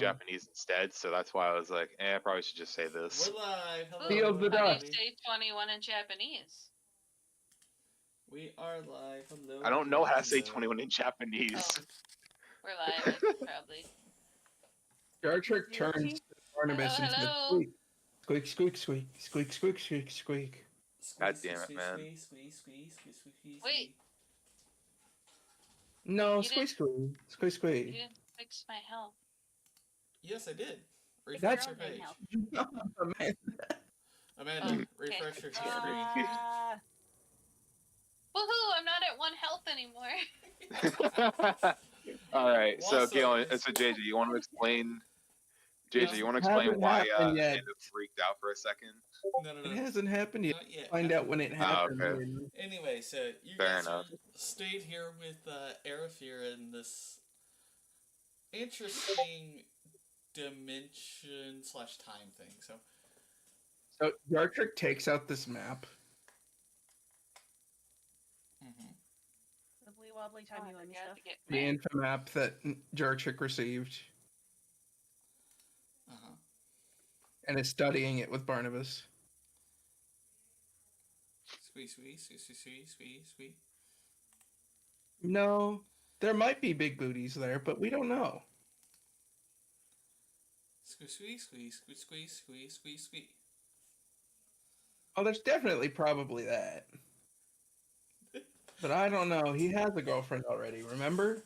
Japanese instead, so that's why I was like, I probably should just say this. We're live. Hello, Feel the everybody. dust. How do you say 21 in Japanese? We are live. Hello. I don't know how to say hello. 21 in Japanese. Oh, we're live, probably. Star Trek turns to Barnabas and says, Hello. squeak, squeak, squeak, squeak, squeak, squeak, squeak. God damn it, man. Wait. No, You squeak, didn't- squeak, squeak, You squeak. didn't fix my health. Yes, I did. Refresh That's- your page. Man, Amanda, Oh, okay. refresh your screen. Woohoo! I'm not at 1 health anymore. All right, so What's Galen, up? so JJ, you want to explain? JJ, No. you want to explain Hasn't why happened yet. Amanda freaked out for a second? No. It hasn't happened yet. Not yet. Find out when it happens. okay. Anyway, so you Fair guys enough. stayed here with Arafira in this interesting dimension/time thing. So So Star Trek takes out this map. The blue wobbly timey wimey stuff. The info map that Jar Trek received, and is studying it with Barnabas. Squee. No, there might be big booties there, but we don't know. Squee. Oh, there's definitely probably that. But I don't know. He has a girlfriend already, remember?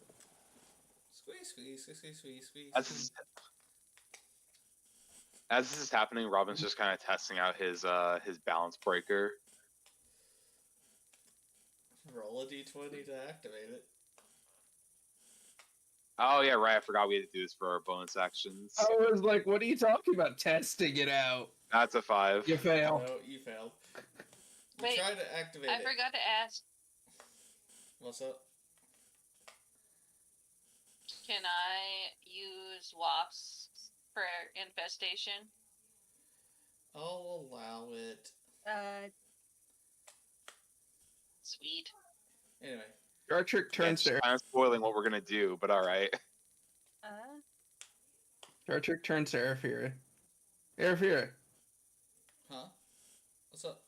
Squee. As this is happening, Robin's just kind of testing out his balance breaker. Roll a d20 to activate it. Oh yeah, right. I forgot we had to do this for our bonus actions. I was like, what are you talking about? Testing it out. That's a 5. You fail. No, you failed. You Wait, tried to activate I it. forgot to ask, What's up? can I use wasps for infestation? I'll allow it. Sweet. Anyway. Star Trek turns to I'm spoiling what we're gonna do, but all right. Star Trek turns to Arafira. Arafira, Huh? What's up?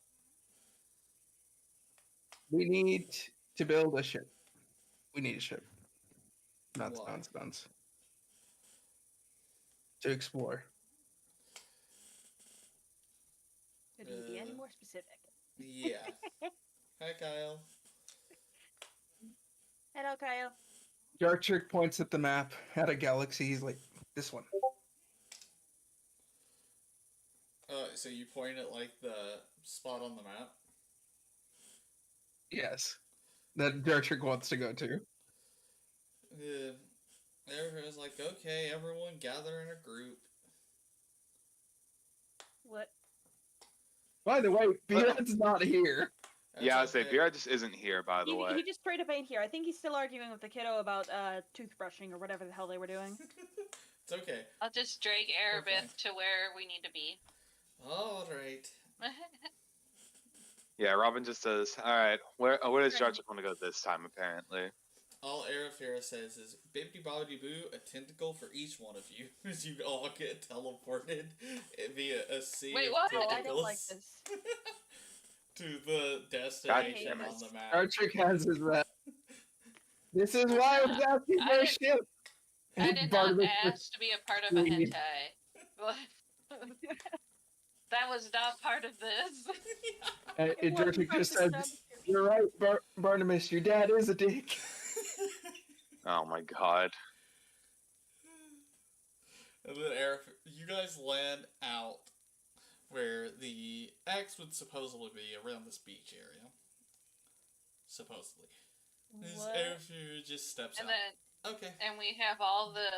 we need to build a ship. We need a ship. Why? Nonsense. To explore. Could you be any more specific? Yeah. Hi, Kyle. Hello, Kyle. Star Trek points at the map at a galaxy. He's like, this one. So you point at, like, the spot on the map? Yes. That Star Trek wants to go to. Everyone's like, okay, everyone gather in a group. What? By the way, Beyond's not here. That's Yeah, I say okay. Vera just isn't here, by the way. He just straight up ain't here. I think he's still arguing with the kiddo about toothbrushing or whatever the hell they were doing. It's okay. I'll just drag Erebeth Okay. to where we need to be. Alright. Yeah, Robin just says, all right, where does Jar Trek want to go this time, apparently? All Arafira says is, Bibbidi Bobbidi Boo, a tentacle for each one of you, as you all get teleported via a sea Wait, of what? tentacles I don't like this. to the destination damn it. on the map. Star Trek has his map. This is why I was asking for a ship. I did not Barnabas ask to be a part of a hentai. That was not part of this. Star Trek just says, you're right, Barnabas, your dad is a dick. Oh my god. And then you guys land out where the X would supposedly be around this beach area. Supposedly. This Arafira just steps And out. then, Okay. and we have all the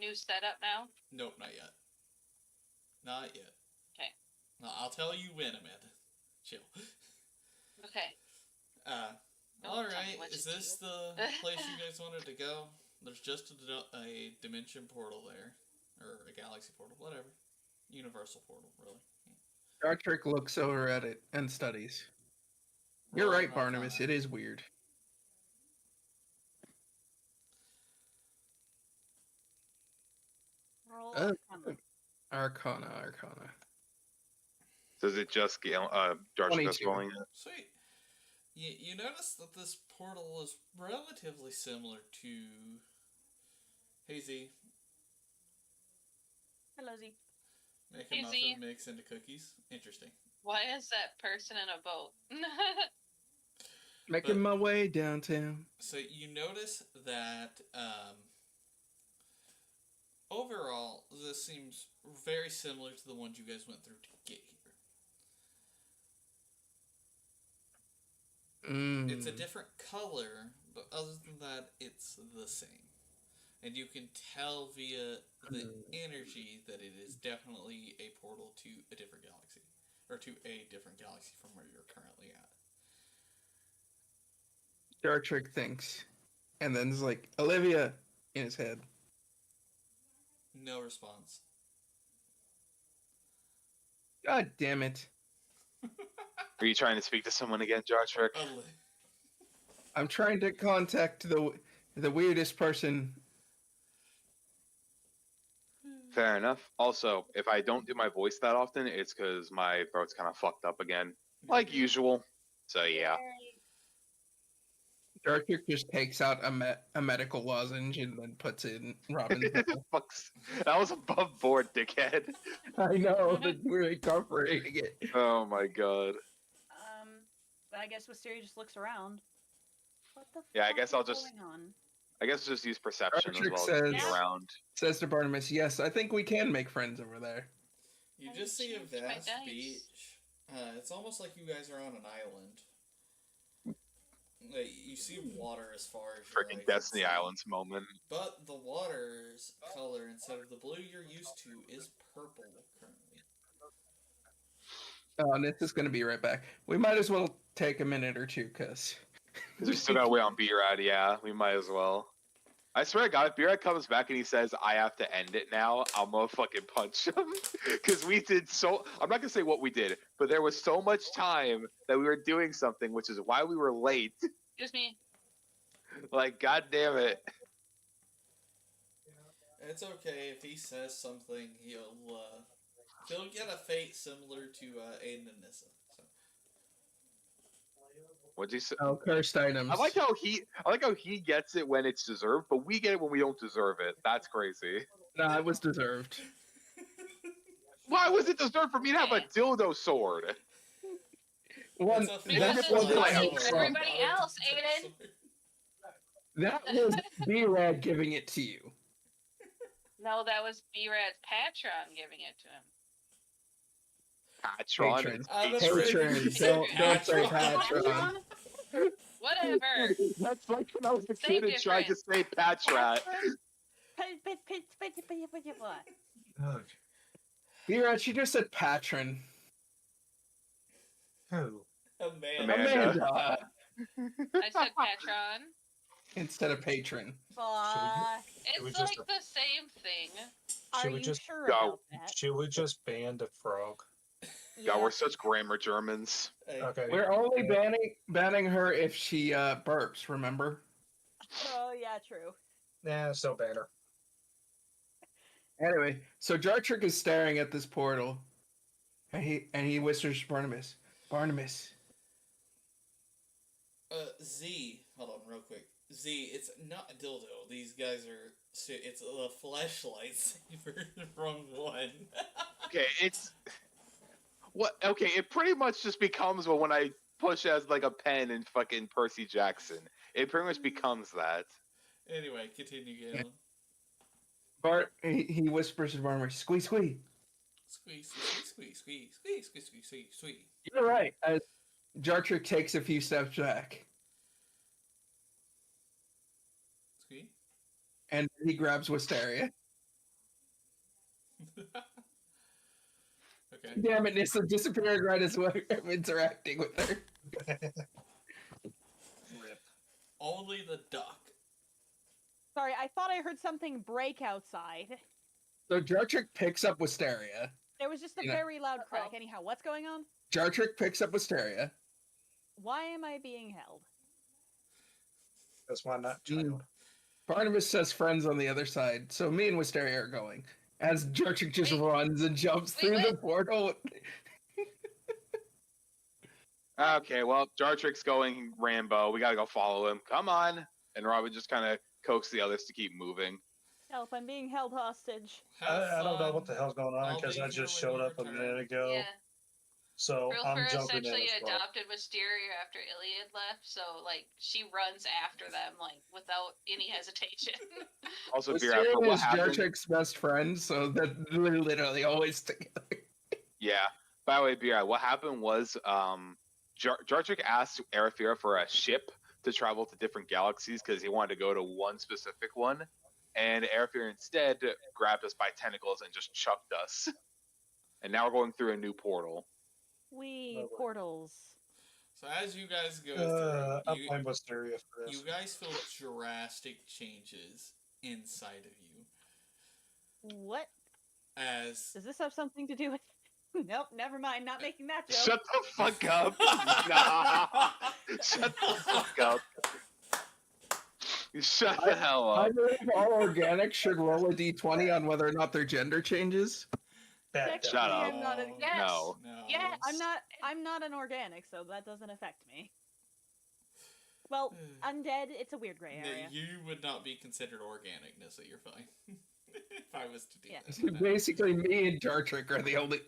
new setup now. Nope, not yet. Not yet. Okay. No, I'll tell you when, Amanda. Chill. Okay. Don't tell me Alright, what is to this do. the place you guys wanted to go? There's just a dimension portal there. Or a galaxy portal, whatever. Universal portal, really. Yeah. Star Trek looks over at it and studies. You're Roll right, an Barnabas, Arcana. it is weird. Roll Uh, Arcana. Arcana. Does it just get Jar 22. rolling it? Sweet. You notice that this portal is relatively similar to Hazy. Hello, Z. Make a Hey, muffin Z. mix into cookies. Interesting. Why is that person in a boat? Making my way downtown. So you notice that overall, this seems very similar to the ones you guys went through to get here. Mm. It's a different color, but other than that, it's the same. And you can tell via the energy that it is definitely a portal to a different galaxy. Or to a different galaxy from where you're currently at. Star Trek thinks. And then there's like, Olivia in his head. No response. God damn it. Are you trying to speak to someone again, Jar Trek? I'm trying to contact the weirdest person. Fair enough. Also, if I don't do my voice that often, it's because my throat's kind of fucked up again, like usual. So yeah. Star Trek just takes out a medical lozenge and then puts it in Robin's mouth. Fucks. That was above board, dickhead. I know, but we're incorporating it. Oh my god. I guess Wisteria just looks around. What the Yeah, I fuck guess is I'll just- going on? I guess just use perception as Patrick well as says- be around. Says to Barnabas, yes, I think we can make friends over there. You I just see a changed my vast dice. beach. It's almost like you guys are on an island. You see water as far as your Freaking eye can Destiny see. Islands moment. But the water's color, instead of the blue you're used to, is purple currently. Oh, and this is going to be right back. We might as well take a minute or two, because... Because we still gotta wait on B-Rad, yeah. We might as well. I swear to God, if B-Rad comes back and he says, I have to end it now, I'm gonna fucking punch him. Because we did so... I'm not gonna say what we did, but there was so much time that we were doing something, which is why we were late. Excuse me. Like, god damn it. It's okay if he says something, he'll get a fate similar to Aiden and Nissa. So. What'd you say? Oh, cursed items. I like how he gets it when it's deserved, but we get it when we don't deserve it. That's crazy. Nah, it was deserved. Why was it deserved for me to have a dildo sword? One, It's a Because that it's wasn't funny how for it everybody was. else, Aiden. That was B-Rad giving it to you. No, that was B-Rad's Patron giving it to him. Patron. Patron. I'm It's afraid Patron. you said Don't say Patron. Patron. Whatever. That's like when I was a Same kid and tried to say Patrat. Oh, B-Rad, she just said patron. who? Amanda. Amanda. Amanda. I said Patron. Instead of patron. Fuck. It was It's just like the same thing. Are Should we you just sure go? about that? Should we just ban the frog? God, we're such grammar Germans. Hey, Okay. We're only banning her if she burps, remember? Oh, yeah, true. Nah, still ban her. Anyway, so Jar Trek is staring at this portal. And he whispers to Barnabas. Barnabas. Z, hold on real quick. Z, it's not a dildo. These guys are, it's a flashlight saber. Wrong one. Okay, it's what? Okay, it pretty much just becomes when I push as like a pen in fucking Percy Jackson. It pretty much becomes that. Anyway, continue, Galen. He whispers to Barnabas, squeeze, squeeze. Squeeze, squeeze, squeeze, squeeze, squeeze, squeeze, squeeze, squeeze, squeeze. You're right. As Jar Trek takes a few steps back. Squeeze. And he grabs Wisteria. Okay. Damn it, Nissa disappearing right as well. I'm interacting with her. Rip. Only the duck. Sorry, I thought I heard something break outside. So Jar Trek picks up Wisteria. There was just a Yeah. very loud crack. Anyhow, what's going on? Jar Trek picks up Wisteria. Why am I being held? That's why not Mm. child. Barnabas says friends on the other side, so me and Wisteria are going. As Jarchik just Wait. runs and jumps through the portal. Okay, well, Jartrick's going Rambo. We gotta go follow him. Come on. And Robin just kind of coaxed the others to keep moving. Help, I'm being held hostage. I don't know what the fun. hell's going on I'll because be I here just when showed you up a return. minute ago. Yeah. So I'm Rilfer jumping in essentially as well. adopted Wisteria after Iliad left, so like she runs after them like without any hesitation. Also, Wisteria Beer, what is happened? Jarchik's best friend, so that they're literally always together. Yeah. By the way, Beer, what happened was Jartrick asked Arafira for a ship to travel to different galaxies because he wanted to go to one specific one. And Arafira instead grabbed us by tentacles and just chucked us. And now we're going through a new portal. Portals. So as you guys go I'm through, playing Wisteria for this. you guys feel drastic changes inside of you. What? As Does this have something to do with? Nope, never mind. Not making that joke. Shut the fuck up. Nah. Shut the fuck up. Shut the hell I up. believe all organics should roll a d20 on whether or not their gender changes. Bad Technically, Shut up. I'm not. Yes. No. No. Yes. I'm not an organic, so that doesn't affect me. Well, undead, it's a weird gray area. You would not be considered organicness, so you're fine. If I was to do Yeah. that. Basically, me and Jartrick are the only.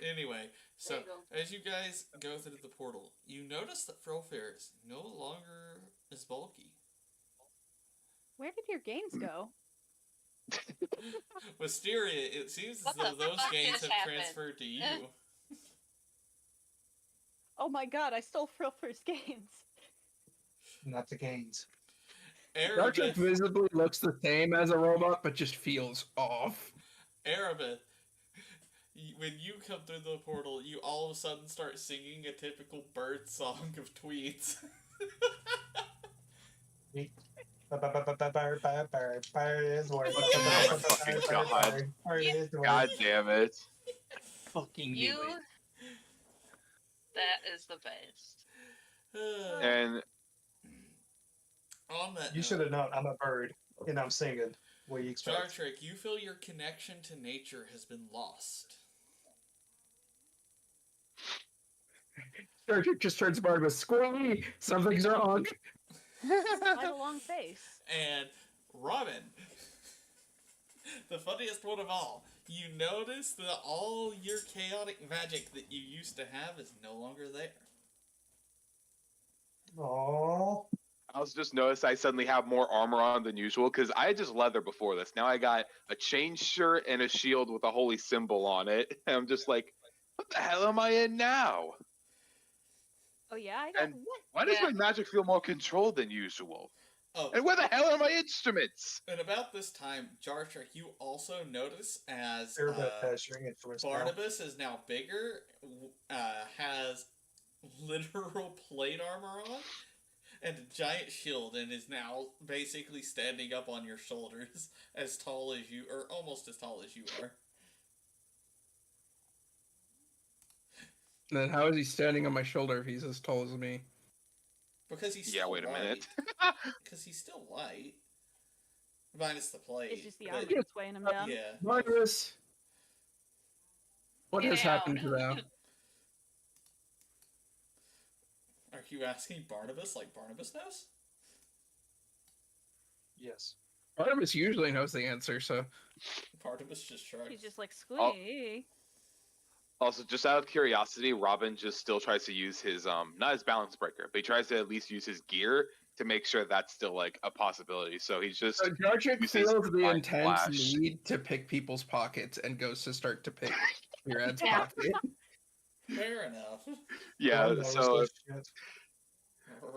Anyway, so There you go. as you guys go through the portal, you notice that Frolfair is no longer as bulky. Where did your gains go? Wisteria, it seems as What though the those fuck gains just have happened? transferred to you. Oh my god, I stole Frilfer's gains. Not the gains. Jartrick Arabeth, visibly looks the same as a robot, but just feels off. Arabeth, when you come through the portal, you all of a sudden start singing a typical bird song of tweets. God damn it. Fucking You. knew it. That is the best. And On that You note, should have known I'm a bird and I'm singing. What do you Star expect? Trek, you feel your connection to nature has been lost. Jartrick just turns to Barnabas. Squirrely! Something's wrong! I have a long face. And Robin, the funniest one of all, you notice that all your chaotic magic that you used to have is no longer there. Aww. I also just noticed I suddenly have more armor on than usual because I had just leather before this. Now I got a chain shirt and a shield with a holy symbol on it. And I'm just like, what the hell am I in now? Oh yeah, I got And- what? Why does Yeah. my magic feel more controlled than usual? Oh, And where the hell are my instruments? and about this time, Jar Trek, you also notice as Everybody has your influence now. Barnabas is now bigger, has literal plate armor on, and a giant shield, and is now basically standing up on your shoulders, as tall as you, or almost as tall as you are. Then how is he standing on my shoulder if he's as tall as me? Because he's Yeah, still wait a light. minute. Because he's still light. Minus the plate. It's just the but- armor that's weighing him down. Yeah. Barnabas! What Get has happened out. to them? Are you asking Barnabas like Barnabas knows? Yes. Barnabas usually knows the answer, so. Barnabas just shrugs. He's just like Oh. squee. Also, just out of curiosity, Robin just still tries to use his not his balance breaker, but he tries to at least use his gear to make sure that's still like a possibility. So he's just So Jartrick uses feels the Divine intense Flash. need to pick people's pockets and goes to start to pick your head's Yeah. pocket. Fair enough. yeah. Everyone knows So that shit.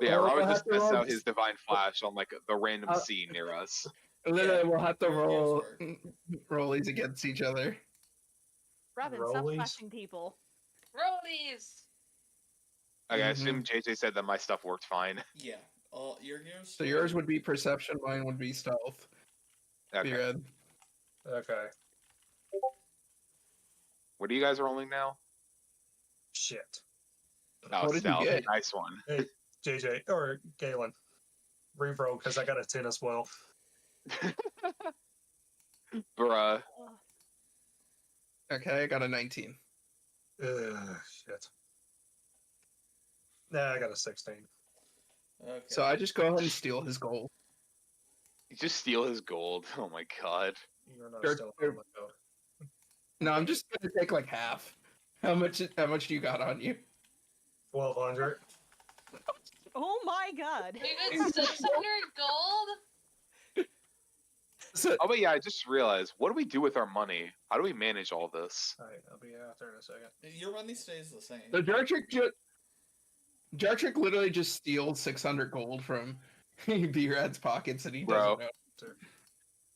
yeah, Well, Robin we'll just have to tests roll out this- his divine flash on like the random Uh, scene near us. Literally, we'll have to Your roll gears rollies against each other. Robin, stop Rollies. flashing people. Rollies. Okay, I assume JJ said that my stuff worked fine. Yeah. All your gears. So yours would be perception, mine would be stealth. Okay. Beard. Okay. What are you guys rolling now? Shit. Oh, What did you stealth. get? Nice one. JJ or Galen. Reroll because I got a 10 as well. Bruh. Okay, I got a 19. Shit. Nah, I got a 16. Okay. So I just go ahead and steal his gold. You just steal his gold. Oh my god. You're not Sure, still sure. on my gold. No, I'm just gonna take like half. How much do you got on you? 1200. Oh my god. You got 600 gold? So, Oh, but yeah, I just realized, what do we do with our money? How do we manage all this? Alright, I'll be after in a second. Your money stays the same. so Jartrick literally just steals 600 gold from B-Rad's pockets and he Bro. doesn't know.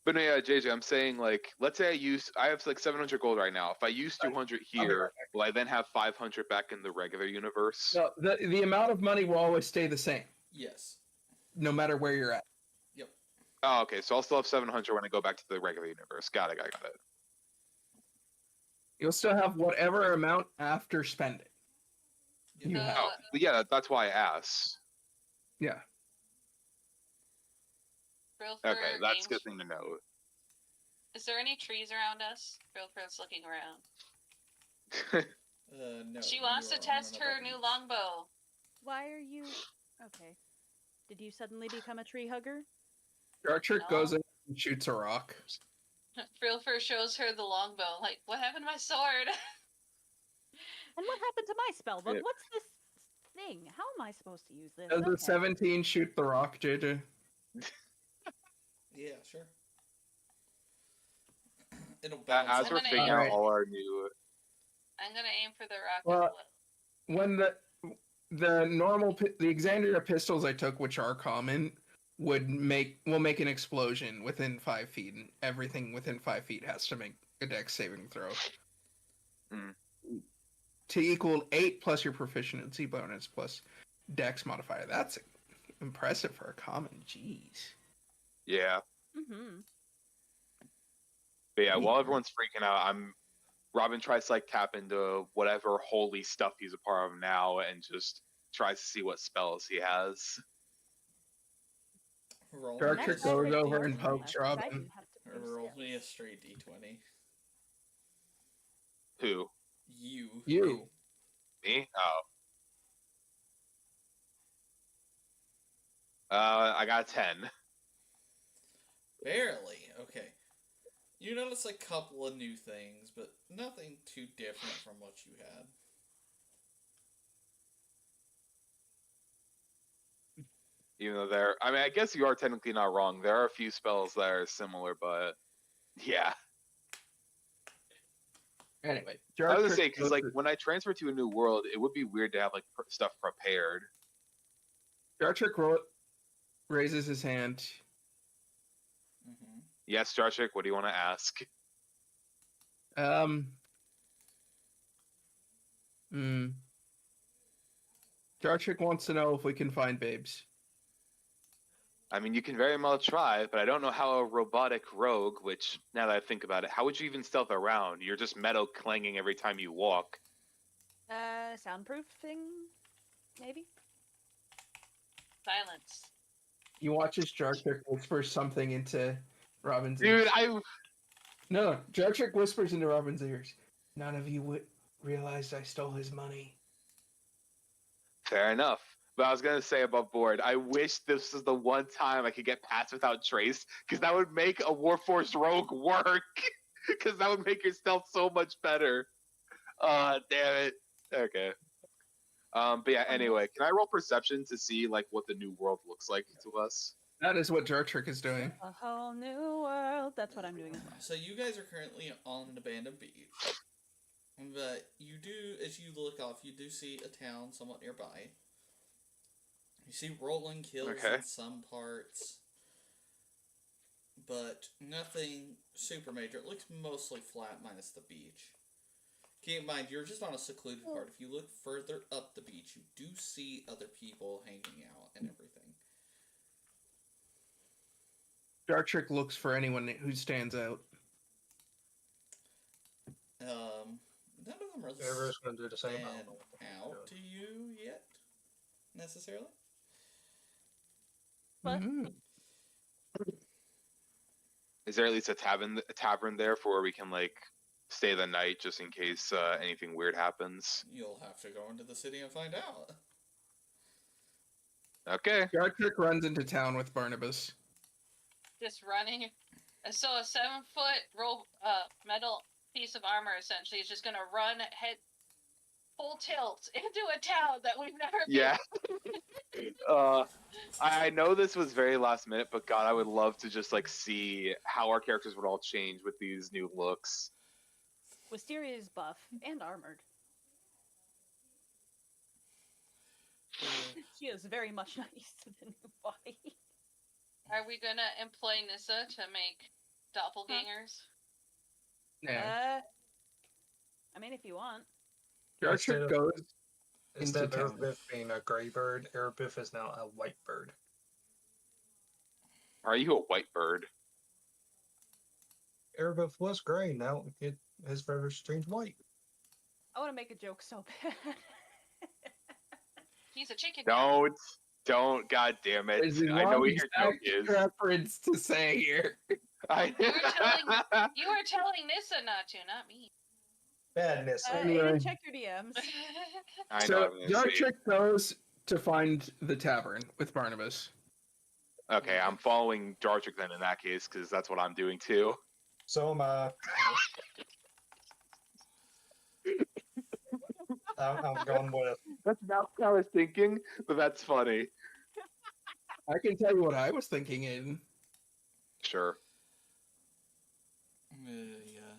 But no, yeah, JJ, I'm saying, like, let's say I have like 700 gold right now. If I use 200 here, will I then have 500 back in the regular universe? No, the amount of money will always stay the same, Yes. no matter where you're at. Yep. Oh, okay, so I'll still have 700 when I go back to the regular universe. Got it, got it. You'll still have whatever amount after spending. Yep. You have. Oh, but yeah, that's why I asked. Yeah. Real for Okay, that's a games. good thing to know. Is there any trees around us? Real Fur's looking around. No. She wants you to are on test another her new beach. longbow. Why are you okay? Did you suddenly become a tree hugger? Jartrick No. goes in and shoots a rock. Real Fur shows her the longbow. Like, what happened to my sword? And what happened to my spell book? Yeah. What's this thing? How am I supposed to use this? Does a Okay. 17 shoot the rock, JJ? Yeah, sure. It'll As bounce. we're I'm gonna figuring aim. out all our new... I'm gonna aim for the rock Well, as well. When the Exandria pistols I took, which are common, will make an explosion within 5 feet, and everything within 5 feet has to make a dex saving throw. Hmm. To equal 8 plus your proficiency bonus plus dex modifier. That's impressive for a common. Jeez. Yeah. Mm-hmm. But yeah, Sweet. while everyone's freaking out, Robin tries to like tap into whatever holy stuff he's a part of now and just tries to see what spells he has. Roll Dark me Trick a goes straight over D20. and pokes Robin. Roll me a straight D20. Who? You. Me? Oh. I got a 10. Barely. Okay. You notice a couple of new things, but nothing too different from what you had. Even though I guess you are technically not wrong. There are a few spells that are similar, but yeah. Anyway, I was gonna say, because like when I transfer to a new world, it would be weird to have like stuff prepared. Jartrick raises his hand. Mm-hmm. Yes, Star Trek, what do you want to ask? Jartrick wants to know if we can find babes. I mean, you can very well try, but I don't know how a robotic rogue, which, now that I think about it, how would you even stealth around? You're just metal clanging every time you walk. Soundproofing, maybe? Silence. You watch as Jartrick whispers something into Robin's Dude, ears. No, Jartrick whispers into Robin's ears. None of you realized I stole his money. Fair enough. But I was going to say above board, I wish this was the one time I could get past without trace, because that would make a Warforged rogue work. Because that would make your stealth so much better. Damn it. Okay. But yeah, anyway, can I roll perception to see like what the new world looks like to us? That is what Jartrick is doing. A whole new world. That's what I'm doing as well. So you guys are currently on an abandoned beach. But you do, as you look off, you do see a town somewhat nearby. You see rolling hills Okay. in some parts. But nothing super major. It looks mostly flat minus the beach. Keep in mind, you're just on a secluded part. If you look further up the beach, you do see other people hanging out and everything. Jartrick looks for anyone who stands out. None of them really Everyone's gonna do the same. I stand don't know what they're out doing. to you yet, necessarily. What? Mhm. Is there at least a tavern there for where we can like stay the night just in case anything weird happens? You'll have to go into the city and find out. Okay. Gartrick runs into town with Barnabas. Just running. So a 7-foot roll, metal piece of armor essentially is just gonna run head full tilt into a town that we've never been. Yeah. I know this was very last minute, but God, I would love to just like see how our characters would all change with these new looks. Wisteria is buff and armored. She is very much not used to the new body. Are we gonna employ Nissa to make doppelgangers? Yeah. I mean, if you want. Gartrick goes Instead into of town. Erebiff being a gray bird, Erebiff is now a white bird. Are you a white bird? Erebiff was gray, now his feathers changed white. I want to make a joke so bad. He's a chicken. now. Don't, God damn it. There's the I know wrong what your joke exact is. reference to say here. I... You were telling Nissa not to, not me. Badness. Anyway. Aiden, check your DMs. I know So what I'm gonna say. Gartrick goes to find the tavern with Barnabas. Okay, I'm following Dartrick then in that case, because that's what I'm doing too. So am I. I'm going with. That's not what I was thinking, but that's funny. I can tell you what I was thinking in. Sure. Yeah.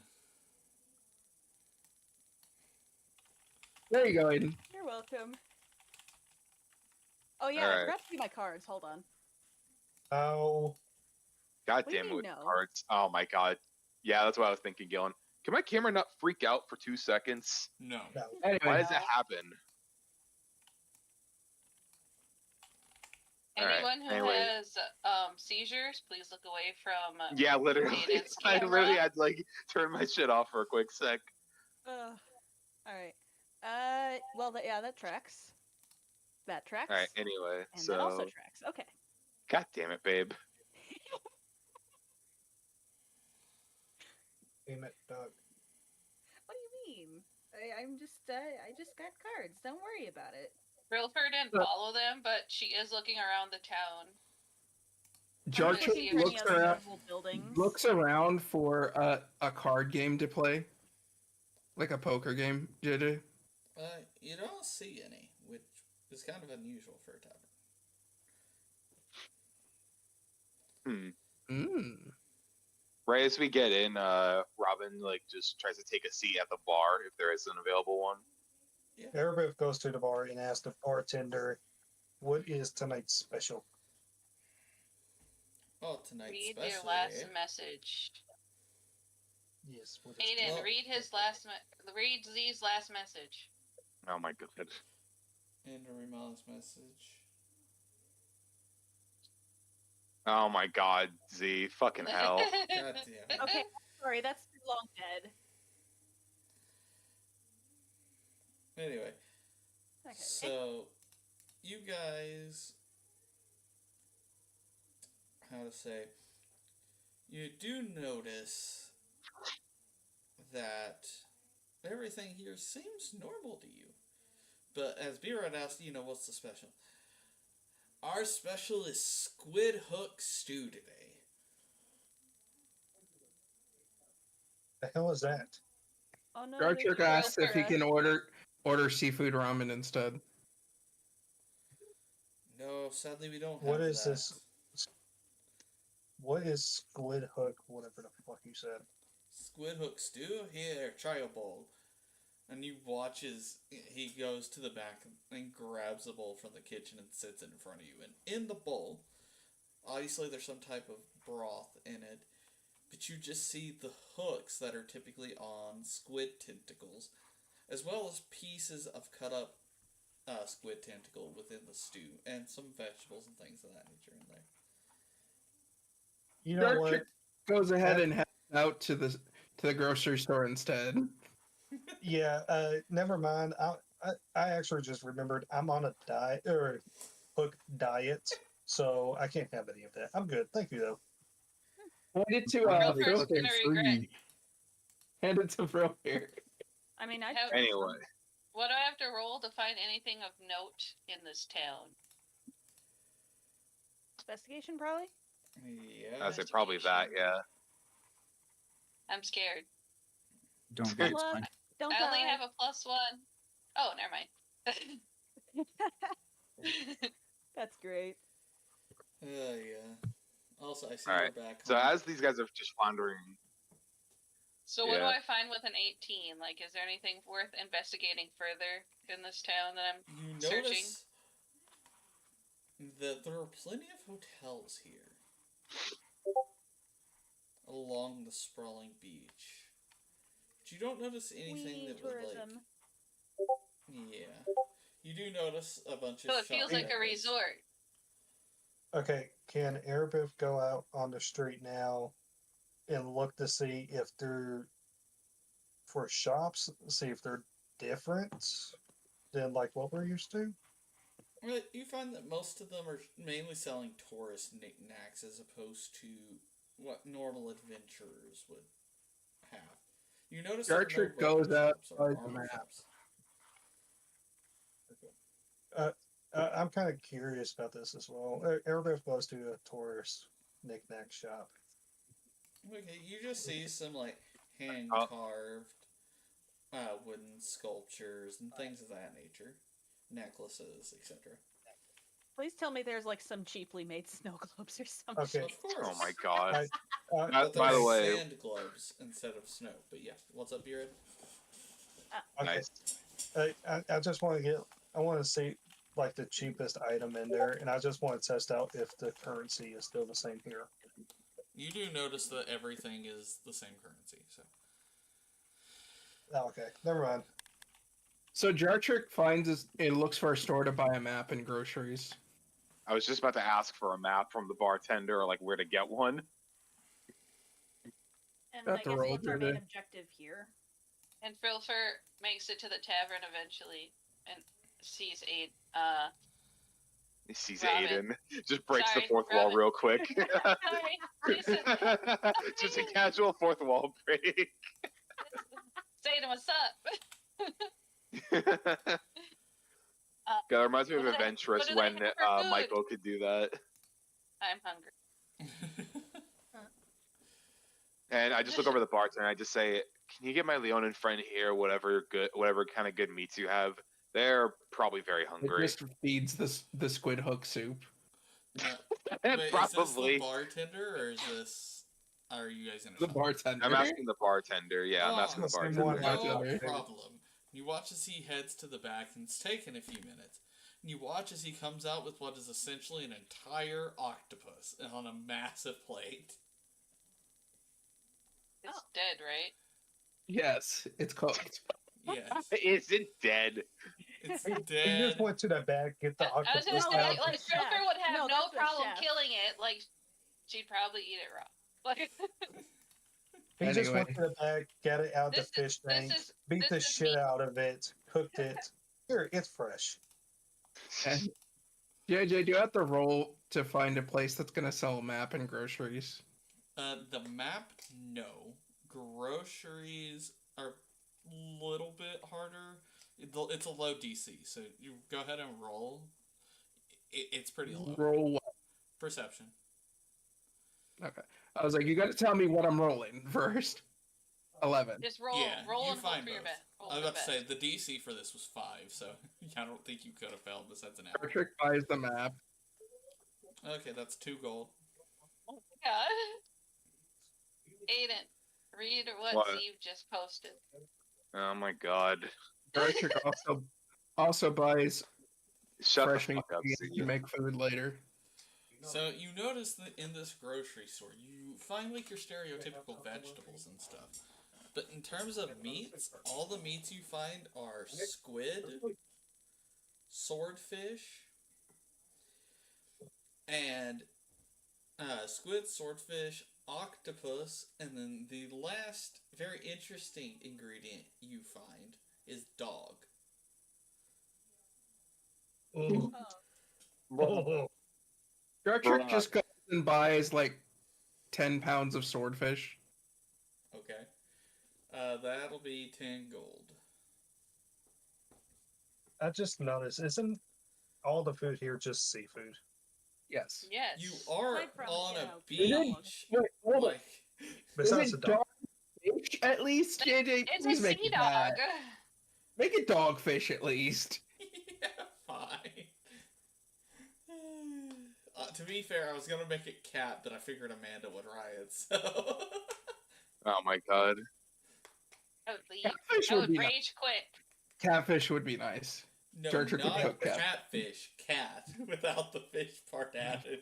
There you go, Aiden. You're welcome. Oh yeah, I Alright. forgot to do my cards. Hold on. Oh, God What do you damn it mean with no? cards. Oh my god. Yeah, that's what I was thinking, Gillen. Can my camera not freak out for 2 seconds? No. no. Why Anyway, does that happen? Alright, Anyone who anyway. has seizures, please look away from. Yeah, literally. Aiden's I camera. literally had to like turn my shit off for a quick sec. Alright. Well, yeah, that tracks. That tracks. Alright, anyway. And So that also tracks. Okay. God damn it, babe. Damn it, Doug. What do you mean? I just got cards. Don't worry about it. Rilford didn't follow them, but she is looking around the town. I'm gonna see Gartrick if any looks other around, notable buildings. looks around for a card game to play. Like a poker game, JJ. You don't see any, which is kind of unusual for a tavern. Right as we get in, Robin like just tries to take a seat at the bar if there is an available one. Erebiff goes to the bar and asks the bartender, "What is tonight's special?" Oh, tonight's Read special. your last eh? message. Yes. What is Aiden, Well- read his last. Read Z's last message. Oh my god. Enter Molly's message. Oh my god, Z. Fucking hell. God damn it. Okay, sorry, that's too long dead. Anyway, Okay. so you guys, how to say, you do notice that everything here seems normal to you. But as B-Rod asked, what's the special? Our special is squid hook stew today. the hell is that? Oh no. Gartrick there's- asks if he can order seafood ramen instead. No, sadly we don't have What is that. this? What is squid hook? Whatever the fuck you said. Squid hook stew? Here, try a bowl. And you watch as he goes to the back and grabs a bowl from the kitchen and sits it in front of you. And in the bowl, obviously there's some type of broth in it, but you just see the hooks that are typically on squid tentacles, as well as pieces of cut up squid tentacle within the stew, and some vegetables and things of that nature in there. You know what? Gartrick goes ahead and heads out to the grocery store instead. Yeah. Never mind. I actually just remembered I'm on a diet or hook diet, so I can't have any of that. I'm good. Thank you though. Hand it to We're Phil Phil first here. gonna regret. Hand it to Phil here. I mean, I Have- Anyway, What do I have to roll to find anything of note in this town? investigation probably. Yeah. I say probably that. Yeah. I'm scared. Don't be. It's Plus, fine. don't I only die. have a +1. Oh, never mind. That's great. Yeah. Also, I see All right. we're back. So home. as these guys are just wandering, So what do Yeah. I find with an 18? Like, is there anything worth investigating further in this town that I'm You searching? notice that there are plenty of hotels here along the sprawling beach. But you don't notice anything Wee that would tourism. yeah. You do notice a bunch of So it feels shopping like a outlets. resort. Okay, can Arabic go out on the street now and look to see if they're for shops, see if they're different than like what we're used to? Well, you find that most of them are mainly selling tourist knickknacks as opposed to what normal adventurers would have. You notice there are no Archer weapon goes out, shops or buys the armor map. shops. I'm kind of curious about this as well. Arabic goes to a tourist knickknack shop. Okay, you just see some like hand Oh. carved wooden sculptures and things of that nature, necklaces, etc. Please tell me there's like some cheaply made snow globes or something. Okay, Of course. oh my god. I- But By the they're way, sand globes instead of snow. But yeah, what's up, Beard? okay. nice. I just want to get. I want to see like the cheapest item in there, and I just want to test out if the currency is still the same here. You do notice that everything is the same currency, so Oh, okay, never mind. So Jartrick finds it looks for a store to buy a map and groceries. I was just about to ask for a map from the bartender, or like where to get one. And That's I guess a roll what's our through main there. objective here? And Filfer makes it to the tavern eventually and sees He sees Robin. Aiden. Just breaks Sorry, the fourth wall Robin. real quick. Sorry, Jason. Just a casual fourth wall break. Aiden, what's up? God, it reminds me of what do they- Adventurous what do they when have for food? Michael could do that. I'm hungry. And I just look over the bartender and I just say, "Can you get my Leonin friend here? Whatever kind of good meats you have. They're probably very It hungry." just feeds the squid hook soup. Wait, is this the Probably. bartender or is this? Are you guys in a The shop? bartender. I'm asking the bartender. Yeah, I'm Oh, asking the same bartender. one. No Bartender. problem. You watch as he heads to the back, and it's taken a few minutes. And you watch as he comes out with what is essentially an entire octopus on a massive plate. It's dead, right? Yes, it's cooked. Yes, Is it dead? it's He dead. just went to the back, get the I was octopus gonna say, out. like, Chef. Filfer would have No, no that's the problem chef. killing it. Like, she'd probably eat it raw. Like, He just went Anyway. to the back, got it out the This is- fish this tank, is- beat this the is shit me. out of it, cooked it. Here, it's fresh. And JJ, do you have to roll to find a place that's gonna sell a map and groceries? The map, no. Groceries are a little bit harder. It's a low DC, so you go ahead and roll. It's pretty low. Roll what? Perception. Okay. I was like, you got to tell me what I'm rolling first. 11. just roll, Yeah, roll you and hope find for your both. best. Roll I was for about to the say best. the DC for this was 5, so I don't think you could have failed besides an average. Jartrick buys the map. Okay, that's 2 gold. Oh my god. Aiden, read what What? Steve just posted. Oh my god. Jartrick also buys Shut fresh the meat fuck up, to Steve. make food later. So you notice that in this grocery store, you find like your stereotypical vegetables and stuff. But in terms of meats, all the meats you find are squid, swordfish, and squid, swordfish, octopus, and then the last very interesting ingredient you find is dog. Oh. Jartrick Bruh. just goes and buys like 10 pounds of swordfish. Okay. That'll be 10 gold. I just noticed, isn't all the food here just seafood? Yes. Yes. You are Aside from, on you a know, beach. Wait, hold on. Like, Besides Is the it dog. dogfish at least? JJ, It's please a make sea it dog. that. Make it dogfish at least. yeah, fine. To be fair, I was gonna make it cat, but I figured Amanda would riot, so... Oh my god. I would leave. Catfish I would would be nice. rage quit. Catfish would be nice. No, Jar Jar could not cook cat. catfish. Cat, without the fish part added.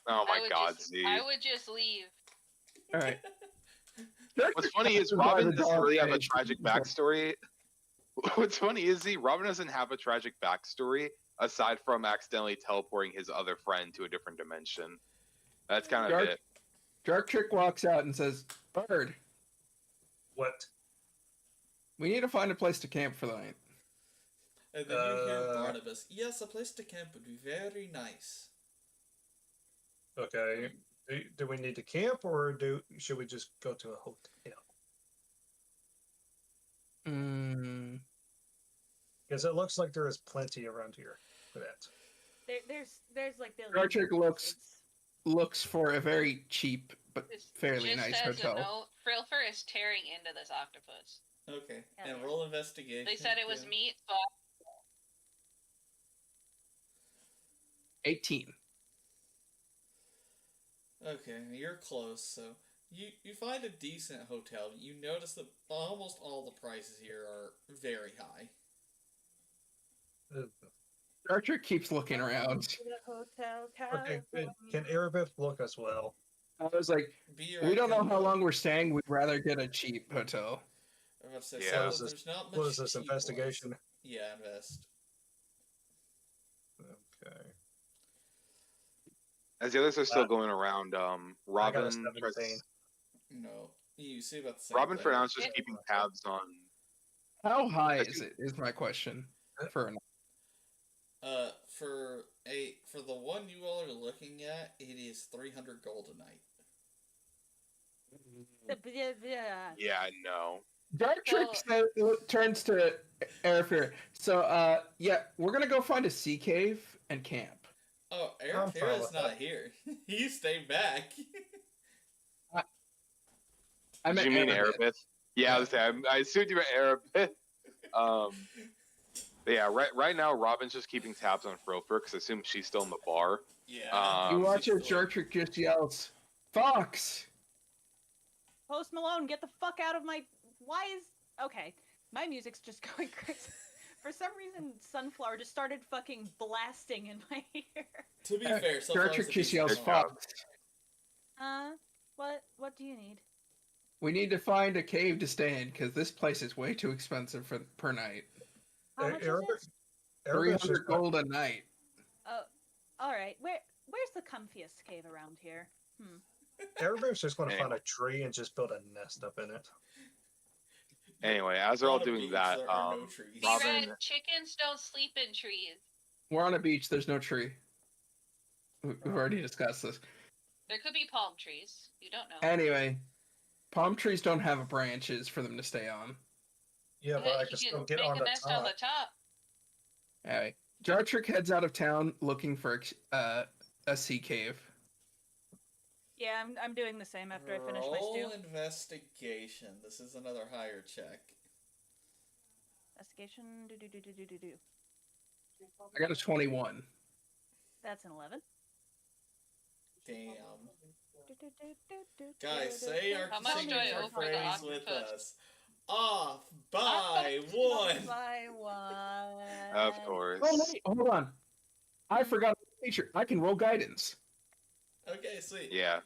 Oh I my would god, just, Z. I would just leave. All right. What's funny is Robin doesn't really have a tragic backstory. What's funny is Robin doesn't have a tragic backstory aside from accidentally teleporting his other friend to a different dimension. That's kind of it. Dark Trick walks out and says, "Bird, What? we need to find a place to camp for the night." And then you hear Barnabas, yes, a place to camp would be very nice. Okay. Do we need to camp, or should we just go to a hotel? Because it looks like there is plenty around here for that. There's like buildings. Dark Trick looks for a very cheap but Just- fairly just nice as hotel. A note, Frilfer is tearing into this octopus. Okay, Hell and yeah. roll investigation. They said it was yeah. meat, so 18. Okay, you're close, so you find a decent hotel. You notice that almost all the prices here are very high. Dark Trick keeps looking around. Hotel Okay, California. can Erebeth look as well? I was like, Be we don't know right how down. long we're staying. We'd rather get a cheap hotel. I'm about to say, Yeah. so there's not much What is this, cheap ones. investigation? Yeah, invest. Okay. As the others are still going around, I got a Robin 17. No, you see about the same Robin thing. for now is just keeping tabs on. How high is it? Is my question. For a night. For the one you all are looking at, it is 300 gold a night. Yeah, no. Dark Trick turns to Airfear. So, yeah, we're gonna go find a sea cave and camp. Oh, I'm fine Airfare is with not that. here. He stayed back. I Did you mean Erebeth? Yeah, I was saying, I assumed you meant Erebeth. But yeah, right now Robin's just keeping tabs on Frofer because I assume she's still in the bar. Yeah. You watch she's as still- Dark Trick just yells, "Fox!" Post Malone, get the fuck out of my. Why is okay? My music's just going crazy. For some reason, Sunflower just started fucking blasting in my ear. To be fair, so Dark far Trick it's a just decent yells, song. "Fox!" What do you need? We need to find a cave to stay in because this place is way too expensive per night. How much is it? Erebeth's 300 gold a night. Oh, all right. Where's the comfiest cave around here? Erebeth's just going to find a tree and just build a nest up in it. Anyway, as they're all On a doing beach, that, there are no trees. Robin- B-Red, chickens don't sleep in trees. We're on a beach. There's no tree. We've already discussed this. There could be palm trees. You don't know. Anyway, palm trees don't have branches for them to stay on. Yeah, but I can still get make on a the nest on top. the top. Anyway, Jartrick heads out of town looking for a sea cave. Yeah, I'm doing the same after I finish my stew. Roll investigation. This is another higher check. Investigation. Do. I got a 21. That's an 11. Damn. Guys, say our How much sing do I our owe for the phrase with octopus? us. Off by one. By one. Of course. Oh, wait, hold on. I forgot a feature. I can roll guidance. Okay, sweet. Yeah.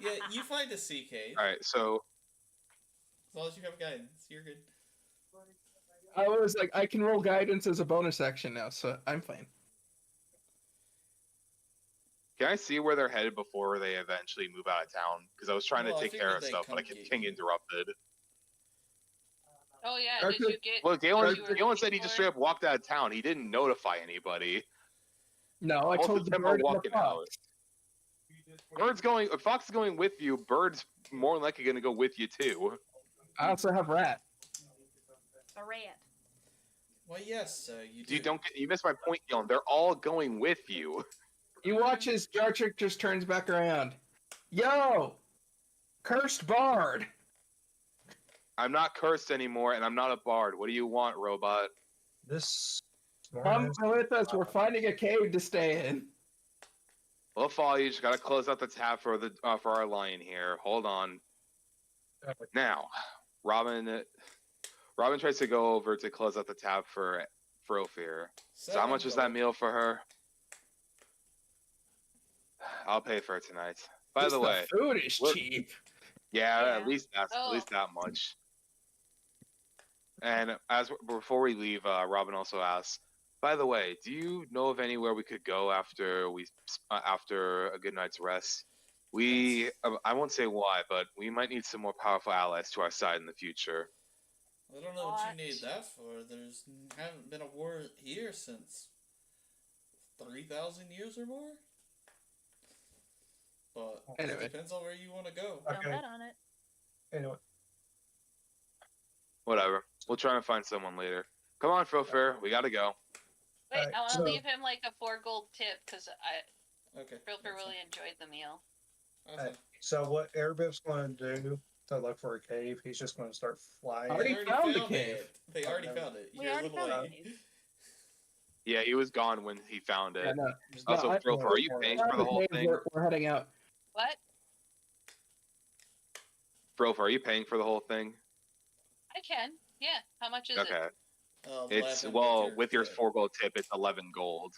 Yeah, you find a sea cave. All right. So As long as you have guidance, you're good. I was like, I can roll guidance as a bonus action now, so I'm fine. can I see where they're headed before they eventually move out of town? Because I was trying Well, I to take care figured of they'd stuff, but I come kept get getting you. interrupted. Oh yeah, Dark did you Knight- get? Look, what you were Galen said he looking just for? straight up walked out of town. He didn't notify anybody. No, I Both told of the them are bird and the walking out. fox. Fox is going with you. Bird's more than likely going to go with you too. I also have Rat. A rat. Well, yes, you do. You missed my point, Gillen. They're all going with you. You watch as Jar Trick just turns back around. Yo! Cursed Bard! I'm not cursed anymore, and I'm not a bard. What do you want, robot? This. Come smartass- with us. We're finding a cave to stay in. We'll follow you. Just gotta close out the tab for our lion here. Hold on. Now, Robin tries to go over to close out the tab for Ophir. So how much was that meal for her? I'll pay for it tonight. By Just the way, food is what- cheap. yeah, Yeah. at least that much. And before we leave, Robin also asks, by the way, do you know of anywhere we could go after a good night's rest? I won't say why, but we might need some more powerful allies to our side in the future. I don't know what What? you need that for. There's haven't been a war here since 3,000 years or more. But Anyway. it depends on where you want to go. Don't Okay. bet on it. Anyway, Whatever. We'll try and find someone later. Come on, Philfair. We gotta go. Wait, Alright, I want to so- leave him like a 4 gold tip because I Okay. Philfer really enjoyed the meal. Okay. so what Airbip's going to do to look for a cave? He's just going to start flying. Already found the cave. it. They already found it. We You're a already little found the late. cave. Yeah, he was gone when he found it. Yeah, no. Also, No, I- Philfair, are you paying for the whole thing? We're heading out. What? Philfair, are you paying for the whole thing? I can. Yeah. How much is Okay. it? It's 11 with your tip. 4 gold tip, it's 11 gold.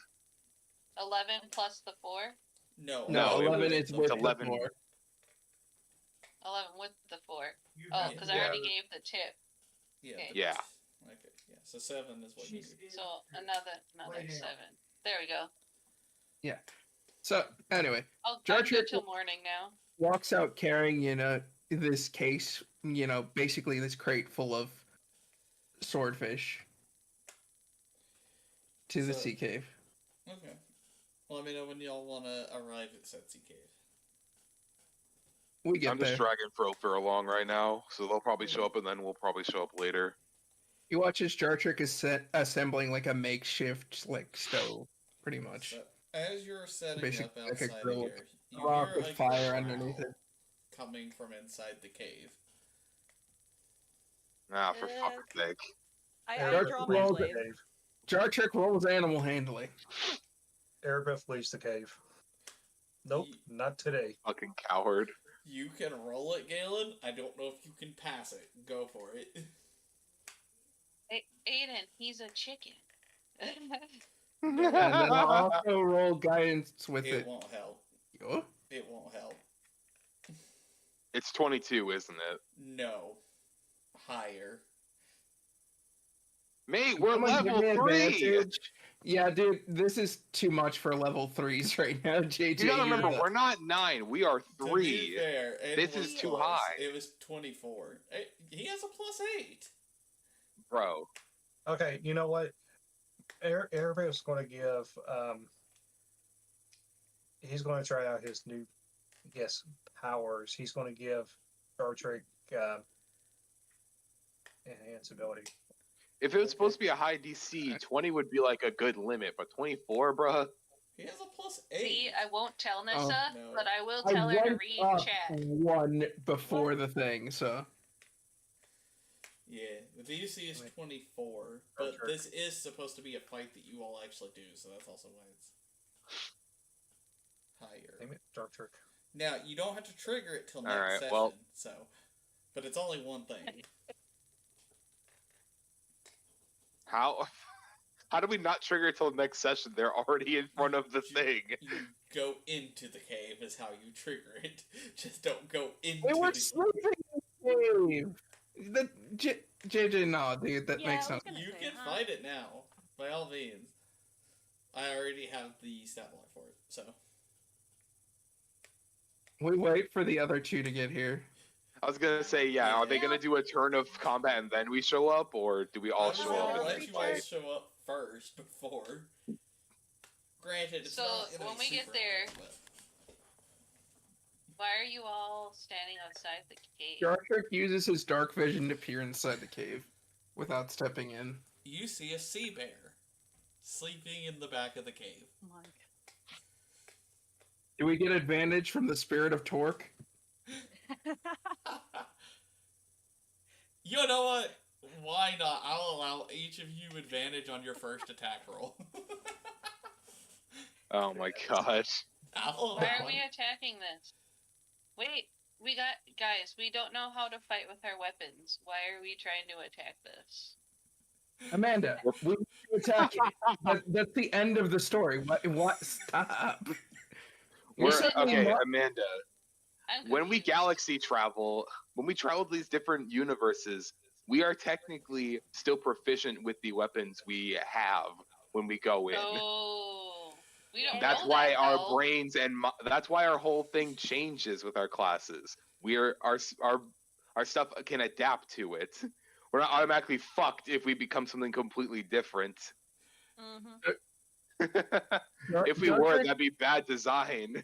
11 plus the 4. No, No, it 11 was- is with 11. 4. 11 with the 4. Oh, because I Yeah. already gave the tip. Yeah. Okay. Yeah. Okay. Yeah. So 7 is what you need. So another 7. There we go. So, anyway, I'm Jar good Trick- till morning now. walks out carrying, this case, basically this crate full of swordfish to the So- sea cave. Okay. Well, let me know when y'all want to arrive at Setsi Cave. We get I'm there. just dragging Philfair along right now, so they'll probably show up and then we'll probably show up later. You watch as Jar Trick is assembling like a makeshift stove, pretty much. So, as you're setting Basically, up like a outside grill here, you rock hear with like fire a underneath growl it. coming from inside the cave. Ah, for fuck's sake. I Airbip draw my leaves the blade. cave. Jar Trick rolls animal handling. Airbip leaves the cave. Nope, not today. Fucking coward. You can roll it, Galen. I don't know if you can pass it. Go for it. Hey, Aiden, he's a chicken. And then I'll also roll guidance with It it. won't help. Oh, It won't help. It's 22, isn't it? No. Higher. Mate, we're someone give level me 3! advantage. Yeah, dude, this is too much for level 3s right now, JJ. You gotta remember, you're we're not 9, we are To be 3. fair, it This was is too close. high. It was 24. He has a +8. Bro. Okay, you know what? Airbip's going to give. He's going to try out his new, powers. He's going to give Star Trek enhance ability. If it was supposed to be a high DC, 20 would be like a good limit, but 24, bruh? He has a +8. See, I won't tell Nissa, No. but I will I tell her to went read up chat. 1 before the thing, so. Yeah, the DC is Wait. 24, but sure. this is supposed to be a fight that you all actually do, so that's also why it's higher. Damn it, Star Trek. Now, you don't have to trigger it till next Alright, session, well- but it's only one thing. How do we not trigger it till the next session? They're already in front of the thing. You go into the cave is how you trigger it. Just don't go into They were the sleeping in the cave! JJ, no, dude, that Yeah, makes I was sense. gonna You say, can huh? fight it now, by all means. I already have the stat block for it, so. We wait for the other 2 to get here. I was gonna say, yeah, are they gonna do a turn of combat and then we show up, or do we all I'm show gonna up and let then you all fight? show up first before. Granted, it's So, not gonna when be we get super there- hard, but- Why are you all standing outside the cave? Jartrick uses his dark vision to peer inside the cave without stepping in. You see a sea bear sleeping in the back of the cave. Oh my God. Do we get advantage from the spirit of Torque? You know what? Why not? I'll allow each of you advantage on your first attack roll. Oh my god. I'll Why allow are we it. attacking this? Wait, guys, we don't know how to fight with our weapons. Why are we trying to attack this? Amanda, we need to attack it. That's the end of the story. What? Stop. You're We're saying okay, what? Amanda. I'm When we confused. galaxy travel, when we travel to these different universes, we are technically still proficient with the weapons we have when we go in. Oh, we don't. That's know why that, our though. brains and that's why our whole thing changes with our classes. We are our stuff can adapt to it. We're not automatically fucked if we become something completely different. Mm-hmm. If we were, that'd be bad design.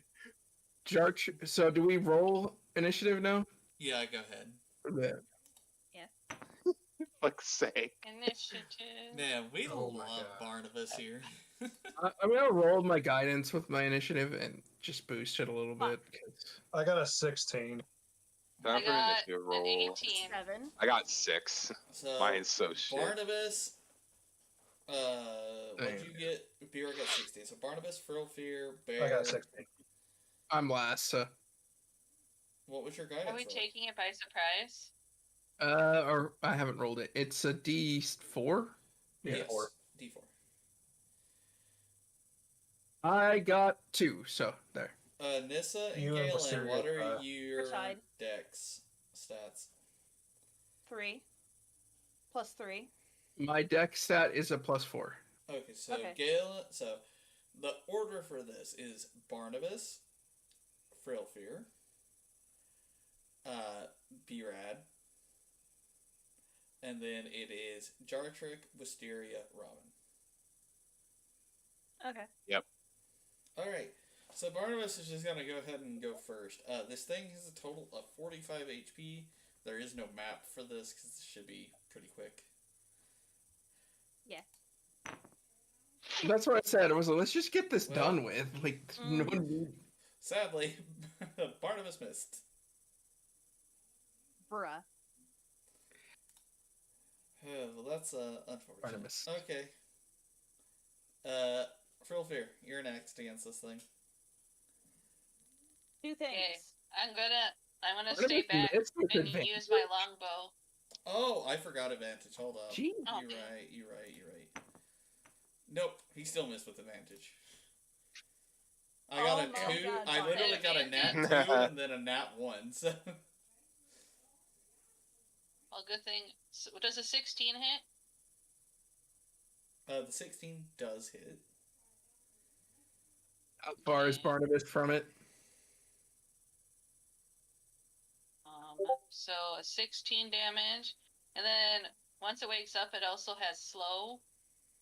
So do we roll initiative now? Yeah, go ahead. Yeah. Fuck's sake. Initiative. Man, we Oh my love God. Barnabas here. I'm gonna roll my guidance with my initiative and just boost it a little bit. 'Cause I got a 16. Time I for an got initiative an roll. 18. 7. I got 6. So Mine's so shit. Barnabas, what'd Damn. you get? Beer got 16. So Barnabas, Frill Fear, Bear. I got 16. I'm last. So. What was your guidance Are we roll? taking it by surprise? Or I haven't rolled it. It's a D4. Yeah. Yes, D4. D4. I got 2. So there. Nissa and You and Galen, Wisteria, what are your Side. dex stats? 3. Plus 3. My deck stat is a +4. Okay, so Okay. Galen, so the order for this is Barnabas, Frill Fear, B-Rad, and then it is Jartrick, Wisteria, Robin. Okay. Alright, so Barnabas is just gonna go ahead and go first. This thing has a total of 45 HP. There is no map for this because it should be pretty quick. That's what I said. It was let's just get this Well, done with. Like no one. Sadly, Barnabas missed. Bruh. Oh, well, that's unfortunate. Barnabas. Okay. Frill Fear, you're next against this thing. 2 things. Okay, I'm gonna Barnabas stay back missed with and advantage. use my longbow. Oh, I forgot advantage. Hold up. Gee. Oh. You're right. Nope, he still missed with advantage. I got Oh a my 2. God, I literally got a Barnabas. nat 2 and then a nat 1. So Well, good thing. Does a 16 hit? the 16 does hit. How far is Barnabas from it? So a 16 damage, and then once it wakes up, it also has slow,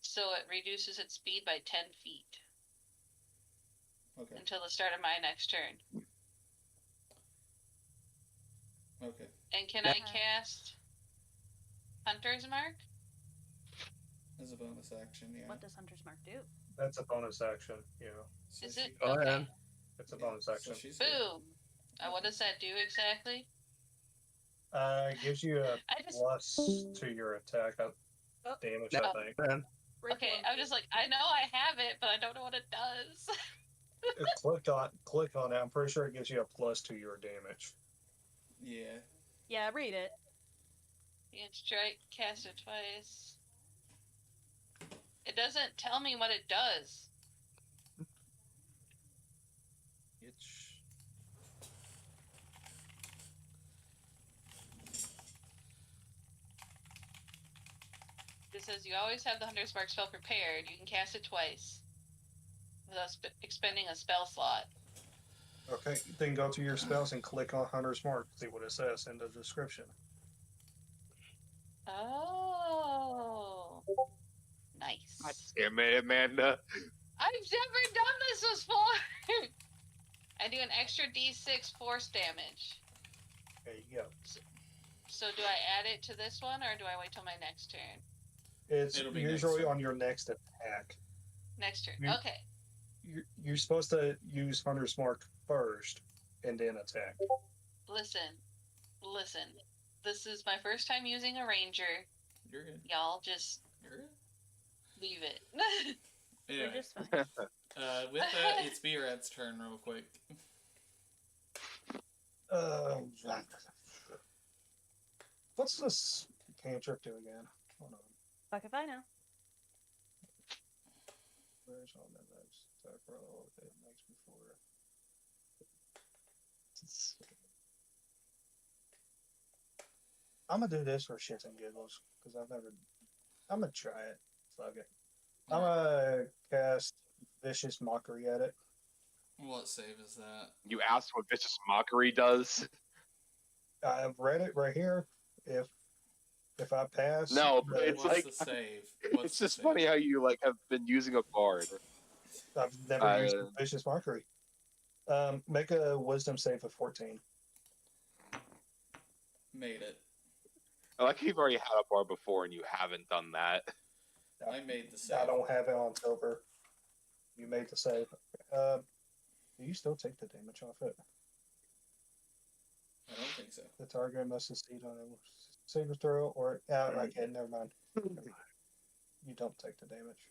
so it reduces its speed by 10 feet Okay. until the start of my next turn. Okay. And can I cast Hunter's Mark? As a bonus action, yeah. What does Hunter's Mark do? That's a bonus action. Yeah, So Is she- it? Go Okay. ahead. it's a bonus action. So she's good. Boom. What does that do exactly? It gives you a I just plus to your attack damage, I Oh. think. Man. okay. I'm just like I know I have it, but I don't know what it does. Click on it. I'm pretty sure it gives you a plus to your damage. Yeah. Yeah, read it. You can strike, cast it twice. It doesn't tell me what it does. It's It says you always have the Hunter's Mark spell prepared. You can cast it twice without expending a spell slot. okay. Then go to your spells and click on Hunter's Mark. See what it says in the description. Oh, nice. Damn it, Amanda. I've never done this before. I do an extra d6 force damage. There you go. So do I add it to this one, or do I wait till my next turn? It's It'll be usually next on turn. your next attack. Next turn. You- Okay. You're supposed to use Hunter's Mark first and then attack. Listen. This is my first time using a ranger. You're good. Y'all just You're good. leave it. We're Anyway, just fine. with that, it's B-Rad's turn real quick. What's this cantrip do again? Hold on. Fuck if I know. Where's all that next attack roll it makes before? I'm gonna do this for shits and giggles because I'm gonna try it. Fuck it. I'm gonna cast Vicious Mockery at it. What save is that? You asked what Vicious Mockery does? I've read it right here. If I pass, No, but it's What's like the save? it's just funny how you like have been using a bard. I've never used Vicious Mockery. Make a Wisdom save of 14. Made it. I like you've already had a bard before and you haven't done that. I made the save. I don't have it on silver. You made the save. Do you still take the damage off it? I don't think so. The target must succeed on a saving throw or okay, never mind. You don't take the damage.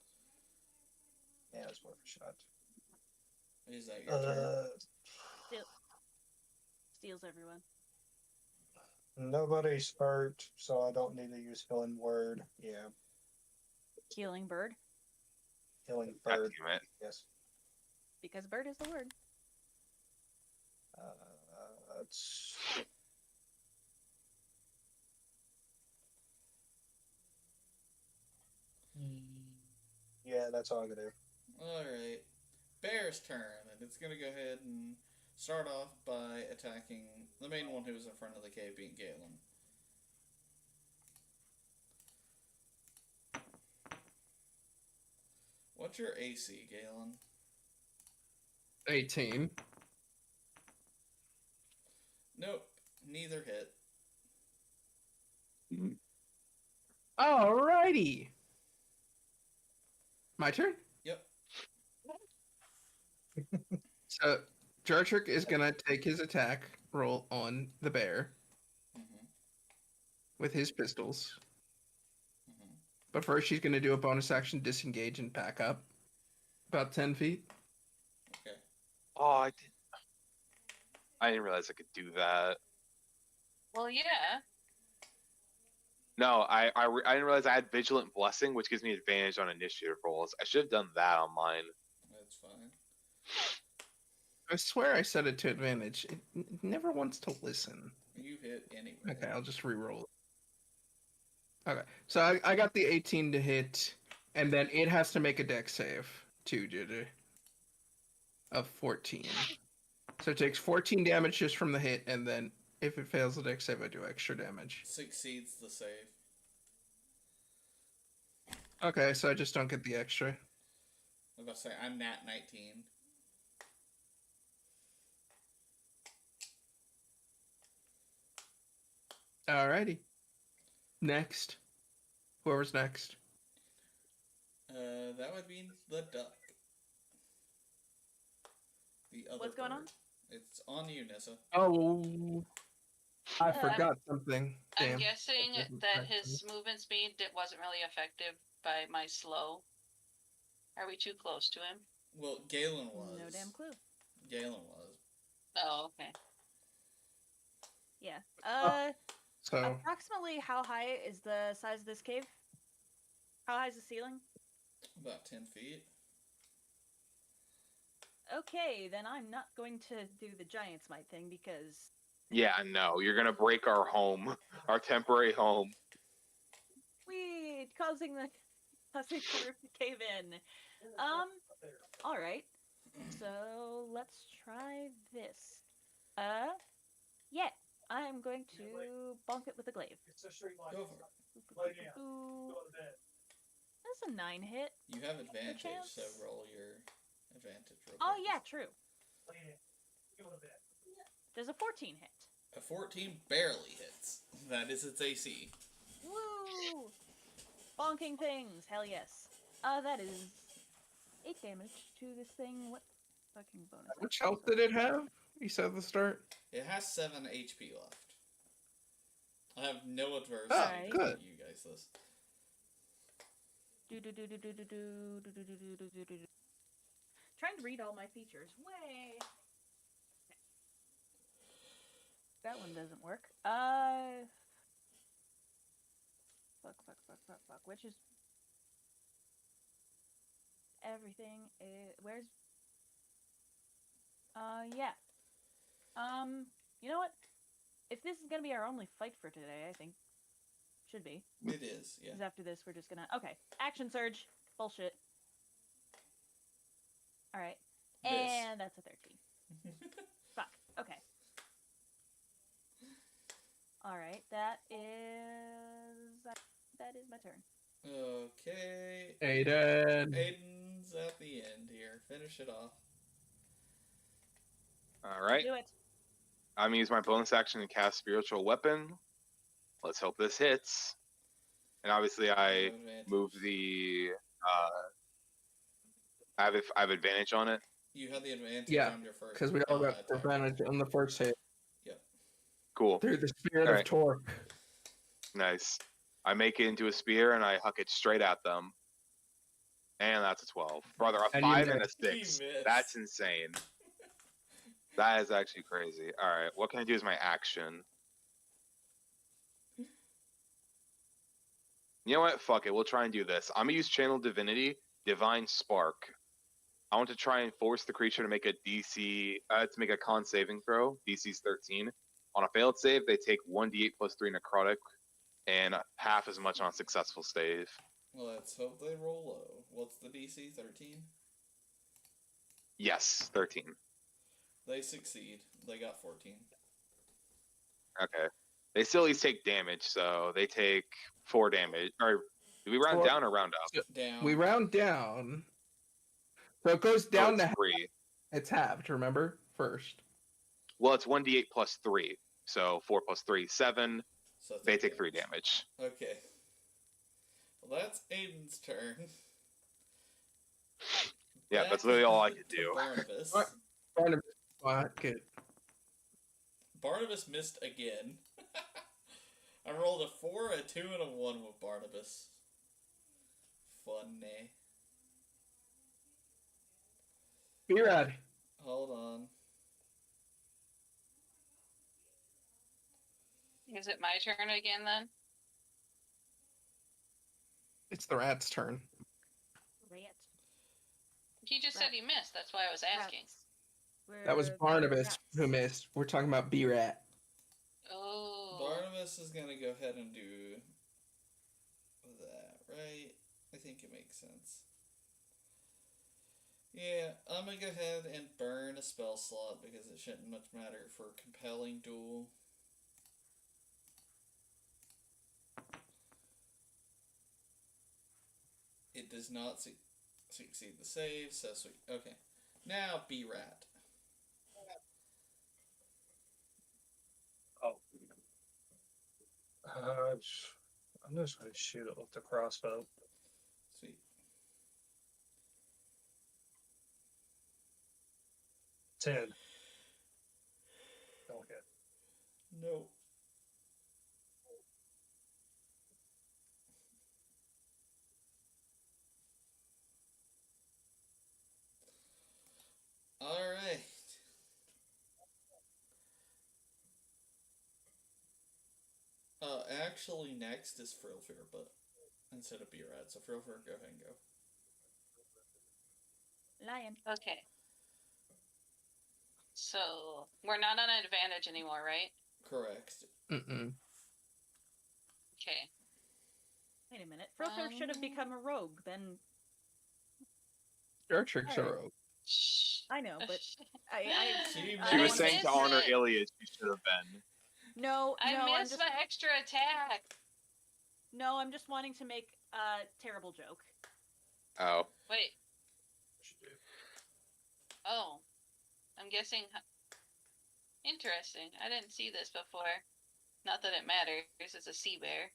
Yeah, it's worth a shot. Is that your turn? Steals everyone. Nobody's hurt, so I don't need to use healing word. Yeah, Healing bird. healing God bird. damn it. Yes. Because bird is the word. It's yeah, that's all I can do. Alright. Bear's turn, and it's gonna go ahead and start off by attacking the main one who's in front of the cave, being Galen. What's your AC, Galen? 18. Nope, neither hit. Alrighty. My turn? Yep. So, Jartrick is going to take his attack roll on the bear Mm-hmm. with his pistols. Mm-hmm. But first, she's going to do a bonus action disengage and pack up. About 10 feet. Okay. Oh, I didn't realize I could do that. Well, yeah. No, I didn't realize I had Vigilant Blessing, which gives me advantage on initiative rolls. I should have done that on mine. That's fine. I swear I set it to advantage. It never wants to listen. You hit anyway. Okay, I'll just re-roll it. Okay, so I got the 18 to hit, and then it has to make a dex save, too, JJ. Of 14. So it takes 14 damage just from the hit, and then if it fails the dex save, I do extra damage. Succeeds the save. Okay, so I just don't get the extra. I was about to say, I'm nat 19. Alrighty. Next. Whoever's next. That would be the duck. The other What's going on? bird. It's on you, Nissa. Oh, I forgot something. I'm Damn. guessing doesn't that affect his movement speed wasn't really effective by my slow. Are we too close to him? Well, Galen was. No damn clue. Galen was. Oh, okay. Yeah. So, Approximately how high is the size of this cave? How high is the ceiling? About 10 feet. Okay, then I'm not going to do the giant smite thing because Yeah, no, you're gonna break our home, our temporary home. we causing the roof to cave in. All right. So let's try this. Yeah, I'm going to bonk it with a glaive. Go for it. That's a 9 hit. You have advantage, chance? so roll your advantage. Real Oh quick. yeah, true. Does a 14 hit? A 14 barely hits. That is its AC. Woo! Bonking things, hell yes. That is 8 damage to this thing. What fucking bonus? Which action, health did it have? You said at the start. It has 7 HP left. I have no adversity Alright. to Good. you guys this. Trying to read all my features. Way. That one doesn't work. Fuck. Which is everything? Where's? Yeah. You know what? If this is gonna be our only fight for today, I think should be. It is, yeah. Because after this, we're just gonna action surge. Bullshit. All right, This. and that's a 13. Fuck. Okay. All right, that is my turn. Okay. Aiden. Aiden's at the end here. Finish it off. All right. Do it. I'm gonna use my bonus action to cast Spiritual Weapon. Let's hope this hits. And obviously, I No advantage. move the. I have advantage on it. You had the advantage Yeah, on your first. Because we all got attack. advantage on the first hit Cool. through the spirit Alright. of torque. Nice. I make it into a spear and I huck it straight at them. And that's a 12. Brother, a And you 5 and a missed. 6. He missed. That's insane. That is actually crazy. Alright, what can I do as my action? You know what? Fuck it. We'll try and do this. I'm going to use Channel Divinity, Divine Spark. I want to try and force the creature to make a to make a con saving throw. DC's 13. On a failed save, they take 1d8 plus 3 necrotic, and half as much on a successful save. Let's hope they roll low. What's the DC? 13? Yes, 13. They succeed. They got 14. Okay. They still at least take damage, so they take 4 damage. Or do we round 4. down or round up? Down. We round down. So it goes down Oh, to it's 3. it's halved, remember? First. Well, it's 1d8 plus 3. So 4 plus 3, 7. So They take 3 damage. Okay. Well, that's Aiden's turn. Yeah, Back that's literally all I to could do. Barnabas. What? Barnabas, fuck it. Barnabas missed again. I rolled a 4, a 2, and a 1 with Barnabas. Funny. B-Rad. Hold on. Is it my turn again then? It's the rat's turn. Rat. He just said he missed. That's why I was asking. Rats. That was We're Barnabas rats. who missed. We're talking about B-Rat. Oh. Barnabas is gonna go ahead and do that, right? I think it makes sense. Yeah, I'm gonna go ahead and burn a spell slot because it shouldn't much matter for compelling duel. It does not succeed the save, so sweet. Okay. Now, B-Rat. Oh. I'm just going to shoot it with the crossbow. Sweet. Ten. Don't hit. No. Alright. Actually, next is Frilfir, but instead of B-Rat, so Frilfir, go ahead and go. Lion. Okay. So we're not on advantage anymore, right? Correct. Mm-mm. Okay. Wait a minute. Frillsurf should have become a rogue. Then Your tricks are Alright. rogue. Shh. I know, but She She was I saying to missed honor it. Iliad, she should have been. no, I I'm missed just my extra attack. I'm just wanting to make a terrible joke. Oh. Wait. Oh. I'm guessing. Interesting. I didn't see this before. Not that it matters. It's a sea bear.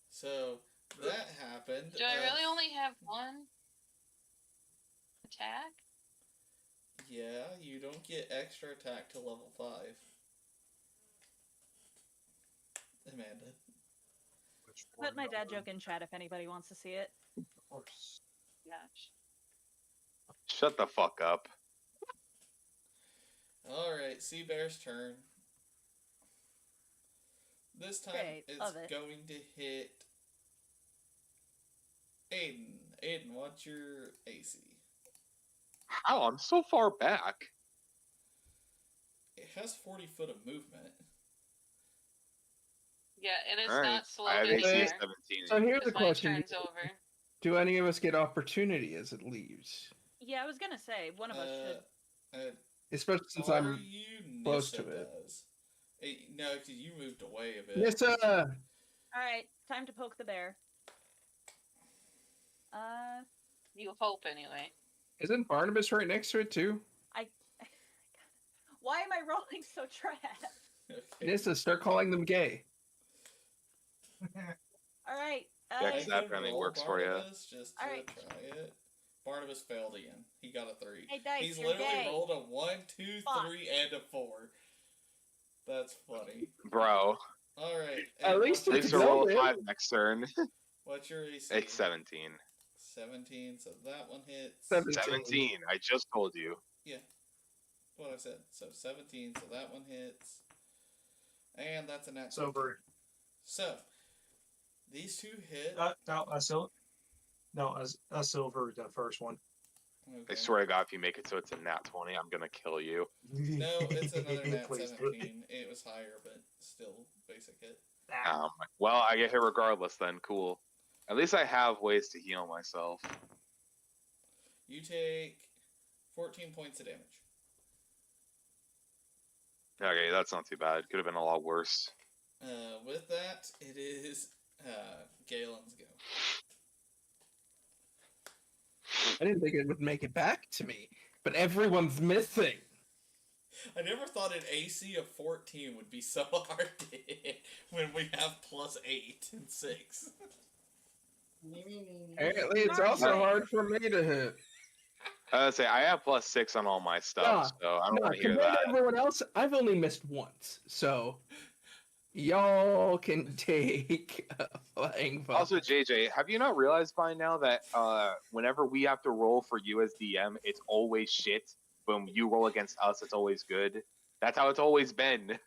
So that happened. Do I really only have one attack? Yeah, you don't get extra attack till level 5. Amanda. Put my dad joke in chat if anybody wants to see it. Of course. Gosh. Shut the fuck up. Alright, Sea Bear's turn. This time Great, it's love it. going to hit Aiden. Aiden, what's your AC? How? I'm so far back. It has 40 foot of movement. Yeah, it is Alright. not slowed I have AC anymore. of 17. So here's the 'Cause my question: turn's over. do any of us get opportunity as it leaves? Yeah, I was gonna say one of us should. Especially since Are I'm you close Nissa to it. does. No, because you moved away a bit. Yes, All right, time to poke the bear. You hope anyway. isn't Barnabas right next to it too? Why am I rolling so trash? Okay. Nissa, start calling them gay. All right. Dex I that could apparently roll works for ya. Barnabas just to Alright. try it. Barnabas failed again. He got a 3. Hey, Dice, He's you're literally gay. rolled a 1, 2, Fuck. 3, and a 4. That's funny. Bro. Alright. At least At it's least a roll of Zelda. 5 next turn. What's your AC? It's 17. 17, so that one hits. 17. I just told you. Yeah. What I said. So 17, so that one hits. And that's an actual. Silver. So, these two hit. A silver, the first one. Okay. I swear to God, if you make it so it's a nat 20, I'm gonna kill you. No, it's another nat Please do. 17. It was higher, but still basic hit. Well, I get hit regardless then. Cool. At least I have ways to heal myself. You take 14 points of damage. Okay, that's not too bad. Could have been a lot worse. With that, it is Galen's go. I didn't think it would make it back to me, but everyone's missing. I never thought an AC of 14 would be so hard to hit when we have plus 8 and 6. Apparently, it's also hard for me to hit. I was say I have plus 6 on all my stuff, so I don't want to hear compared that. to everyone else, I've only missed once, so y'all can take a flying vote. Also, JJ, have you not realized by now that whenever we have to roll for you as DM, it's always shit. When you roll against us, it's always good. That's how it's always been.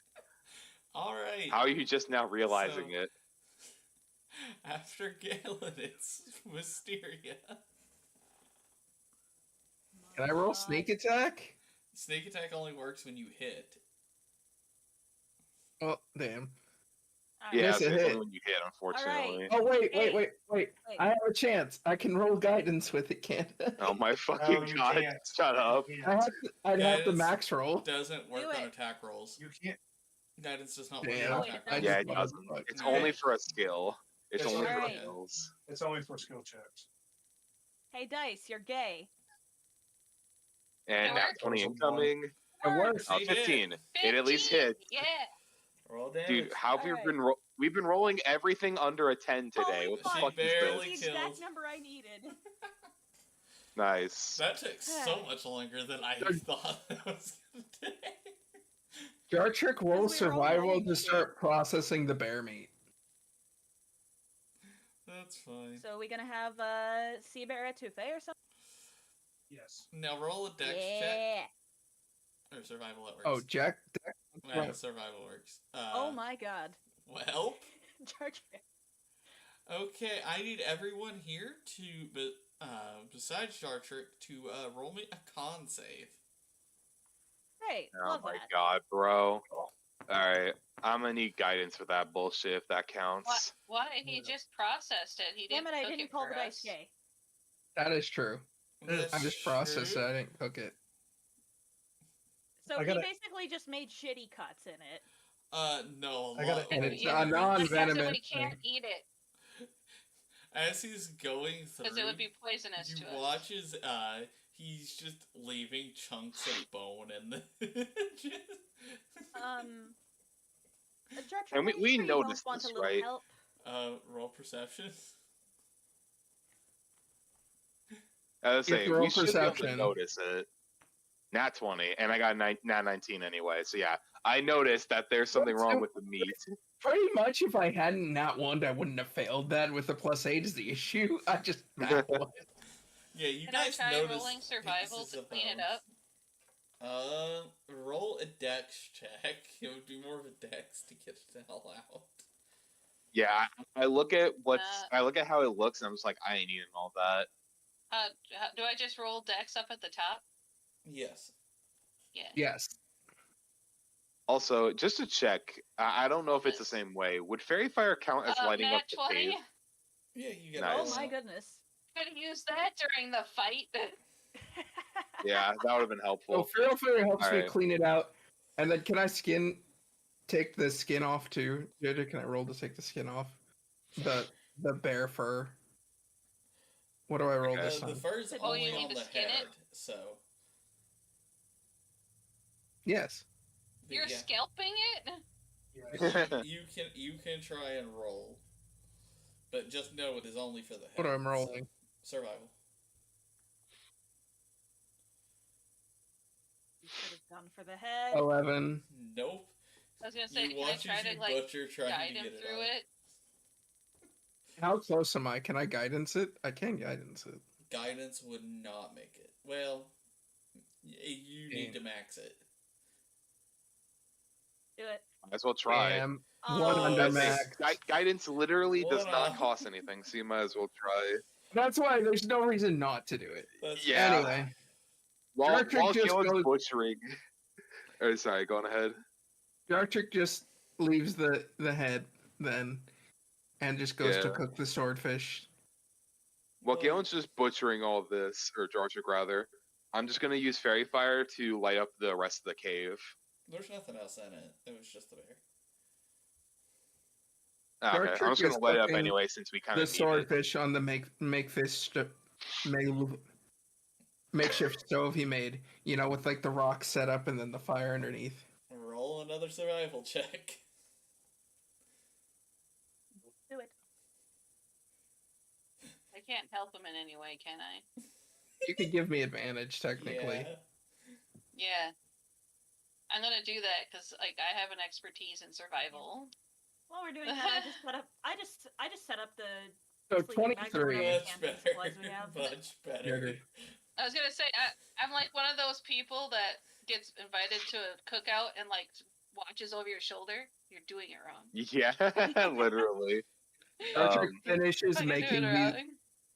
Alright. How are you just now realizing it? After Galen, it's Wisteria. Can I roll sneak attack? Sneak attack only works when you hit. Oh, damn. Yeah, Yes, it's it only hit. when you hit, unfortunately. Oh, wait. Hey. I have a chance. I can roll guidance with it, can't I? Oh my fucking you God! can't. Shut up. I'd have to Guidance max roll. Doesn't work Do on it. attack rolls. You can't. Guidance does not Damn. work on Wait, attack it rolls. Yeah, doesn't. it doesn't. It's Okay. only for a skill. It's It's only for alright. skills. It's only for skill checks. Hey, Dice, you're gay. And It nat works. 20 incoming. It works. Oh, She hit. 15. It at least 15, hit. Yeah. Roll damage. Dude, how have we Alright. been we've been rolling everything under a 10 today. Holy What the She fuck, fuck is barely this? the exact killed. number I needed. Nice. That took so much longer than I thought it was going to take. Jar Trick rolls Because we were all survival rolling to it. start processing the bear meat. That's fine. So we gonna have Sea Bear at Tufe or something? Yes. Now roll a dex check. Yeah. Or survival, that works. Oh, Jack. Yeah, survival works. Oh my god. Well, Jar Trick. okay, I need everyone here to, besides Jar Trick, to roll me a con save. Great. Oh Love my that. God, bro. Alright. I'm gonna need guidance for that bullshit if that counts. Why? He just processed it. He Damn didn't it, I cook didn't it call for the dice us. gay. That is true. I That's just processed true. it. I didn't cook it. So I he gotta- basically just made shitty cuts in it. No, a I gotta lot. And of it's it. a Like, non-venomous when he thing. can't eat it As he's going through, because it would be poisonous you to us. watch as He's just leaving chunks of bone in the. George, And are you we sure you don't noticed want this, a little right? help? Roll perception. I was You have saying, to roll we should be able to perception. notice it. Nat 20, and I got nat 19 anyway. So yeah, I noticed that there's something wrong with the meat. Pretty much, if I hadn't nat one, I wouldn't have failed that. With the +8 is the issue. I just nat one. Yeah, you Can I guys try notice rolling survival pieces to of clean it bones. up? Roll a dex check. It would be more of a dex to get it the hell out. Yeah, I look at I look at how it looks, and I'm just like, I ain't eating all that. Do I just roll Dex up at the top? Yes. Yeah. Yes. Also, just to check, I don't know if it's the same way. Would fairy fire count as lighting up Nat the 20? cave? Yeah, you get Nice. Oh my goodness. Could use that during the fight. Yeah, that would have been So helpful. Feral Fairy helps me Alright. clean it out. And then can I take the skin off too? JJ, can I roll to take the skin off? The bear fur. What do I roll this The time? fur's Oh, only you need on to the skin head, it? so. Yes. You're yeah. scalping it? You can try and roll, but just know it is only for the head. What am I rolling? So, survival. You should have gone for the head. 11. Nope. I was gonna say, You can I watch try as you to like butcher trying guide to him get it through out. it? How close am I? Can I guidance it? I can guidance it. Guidance would not make it. Well, you need to max it. Do it. Might as well try. Damn. Oh, One under I say, max. guidance literally does One not off. cost anything, so you might as well try. That's why there's no reason not to do it. That's Yeah. Anyway. While Dartrick just Gillen's goes- butchering. Or sorry, going ahead. Dartrick just leaves the head then and just goes to Yeah. cook the swordfish. While Well- Galen's just butchering all of this, or Jarchik rather, I'm just gonna use fairy fire to light up the rest of the cave. There's nothing else in it. It was just the bear. Okay, Dartrick I'm just gonna is light it up cooking anyway since we kind The of need it. swordfish on the makeshift stove he made. You know, with like the rock set up and then the fire underneath. Roll another survival check. Do it. I can't help him in any way, can I? You could give me advantage technically. Yeah. Yeah. I'm gonna do that because like I have an expertise in survival. While we're doing that, I just set up. I just set up the. So sleeping bag for 23. whatever Much camping better. supplies we have. Much better. You're- I was gonna say I'm like one of those people that gets invited to a cookout and like watches over your shoulder. You're doing it wrong. Yeah, literally. Dartrick finishes Fucking doing making it wrong.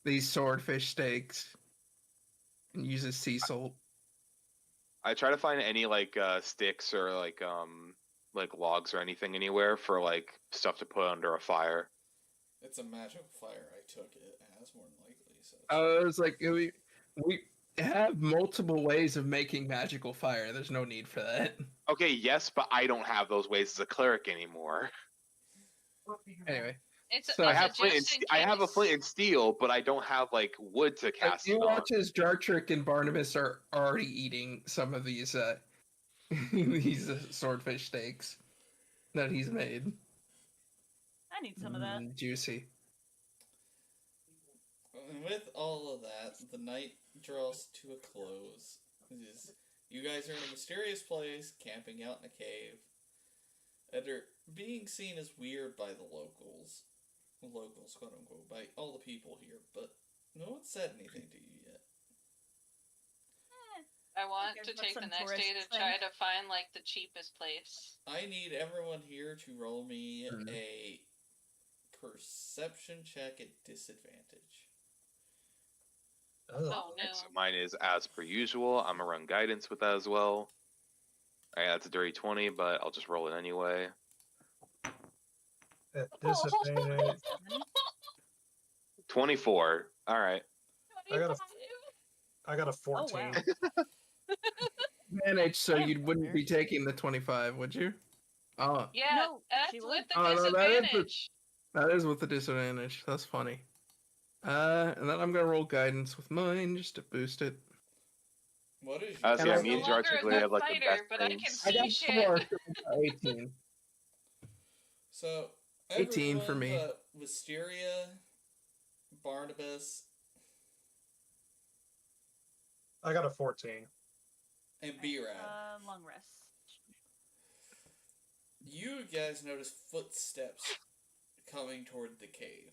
these swordfish steaks and uses sea salt. I try to find any like sticks or like logs or anything anywhere for like stuff to put under a fire. It's a magical fire. I took it as more than likely. So. I was like, we have multiple ways of making magical fire. There's no need for that. Okay, yes, but I don't have those ways as a cleric anymore. Anyway, It's, So it's I have a flint and just in I have a case. flint and steel, but I don't have like wood to cast you it on. watch as Jartrick and Barnabas are already eating some of these these swordfish steaks that he's made. I need some of that. Juicy. And with all of that, the night draws to a close. You guys are in a mysterious place, camping out in a cave, and are being seen as weird by the locals. Locals, quote unquote, by all the people here, but no one said anything to you yet. I want There's to what take the some next day to tourists try think. to find like the cheapest place. I need everyone here to roll me Mhm. a perception check at disadvantage. Ugh. Oh no. So mine is as per usual. I'm gonna run guidance with that as well. Alright, that's a dirty 20, but I'll just roll it anyway. At disadvantage. 24. Alright. I got a 14. wow. Manage so Yeah, you wouldn't be taking the 25, would you? Oh, Yeah, No, that's she with would. the Oh, no, that is the- disadvantage. that is with the disadvantage. That's funny. And then I'm gonna roll guidance with mine just to boost it. What is And Yeah, I- me no and longer George a really good have like the fighter, best but I can things. I see got shit. 4, so I got 18. So 18 for everyone me. but Wisteria, Barnabas, I got a 14. and B-Rad. Long rest. You guys notice footsteps coming toward the cave.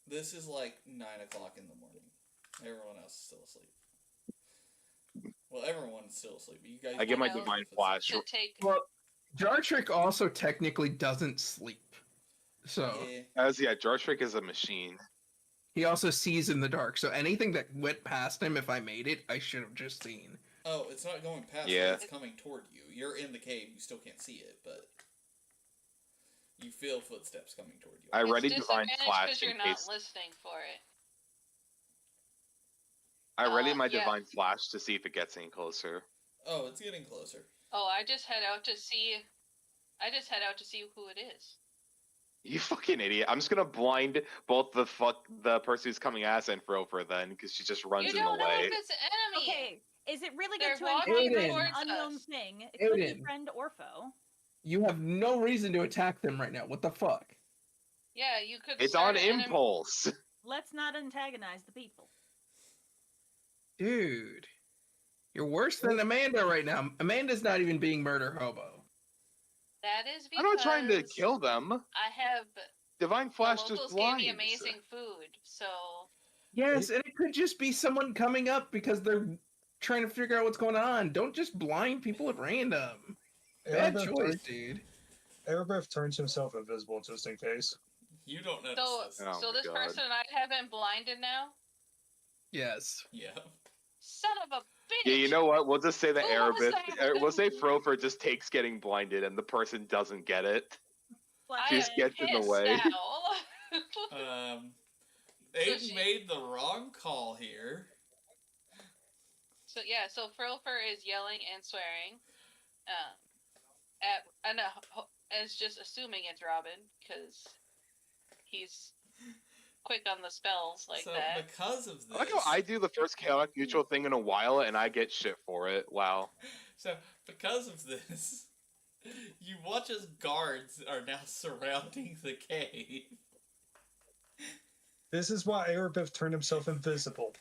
This is like 9 o'clock in the morning. Everyone else is still asleep. Well, everyone's still asleep, but you guys. I get my know. divine flash. To take. Well, Jartrick also technically doesn't sleep. So Yeah. Yeah, George Trick is a machine. he also sees in the dark. So anything that went past him, if I made it, I should have just seen. Oh, it's not going past you, Yeah. it's coming toward you. You're in the cave, you still can't see it, but you feel footsteps coming toward you. I It's ready divine disadvantage flash because in you're not case. listening for it. I ready my yeah. divine flash to see if it gets any closer. Oh, it's getting closer. Oh, I just head out to see. I just head out to see who it is. You fucking idiot! I'm just gonna blind both the person who's coming at us and Frofer then, because she just runs You in the don't know way. if it's an enemy. Okay, is it really They're good to walking encounter towards an unknown us. thing? It could be Aiden. friend or foe. You have no reason to attack them right now. What the fuck? Yeah, you could. It's start on an enemy- impulse. Let's not antagonize the people. Dude. You're worse than Amanda right now. Amanda's not even being murder hobo. That is because I'm not trying to kill them. I have Divine the flash locals just gave blinds. me amazing food, so Yes, and it could just be someone coming up because they're trying to figure out what's going on. Don't just blind people at random. Bad choice, dude. Erebeth turns himself invisible just in case. You don't notice so this. Oh so my this God. person I have been blinded now. Yes. Yeah. Son of a bitch. Yeah, you know what? We'll just say that Who was Erebeth. that? We'll say Frofer just takes getting blinded, and the person doesn't get it. Flash She just I am gets in the pissed way. now. Aiden she- made the wrong call here. So yeah, so Frilfer is yelling and swearing, as just assuming it's Robin because he's quick on the spells like so that. because of this, I like how I do the first chaotic neutral thing in a while, and I get shit for it. Wow. So because of this, you watch as guards are now surrounding the cave. This is why Erebeth turned himself invisible.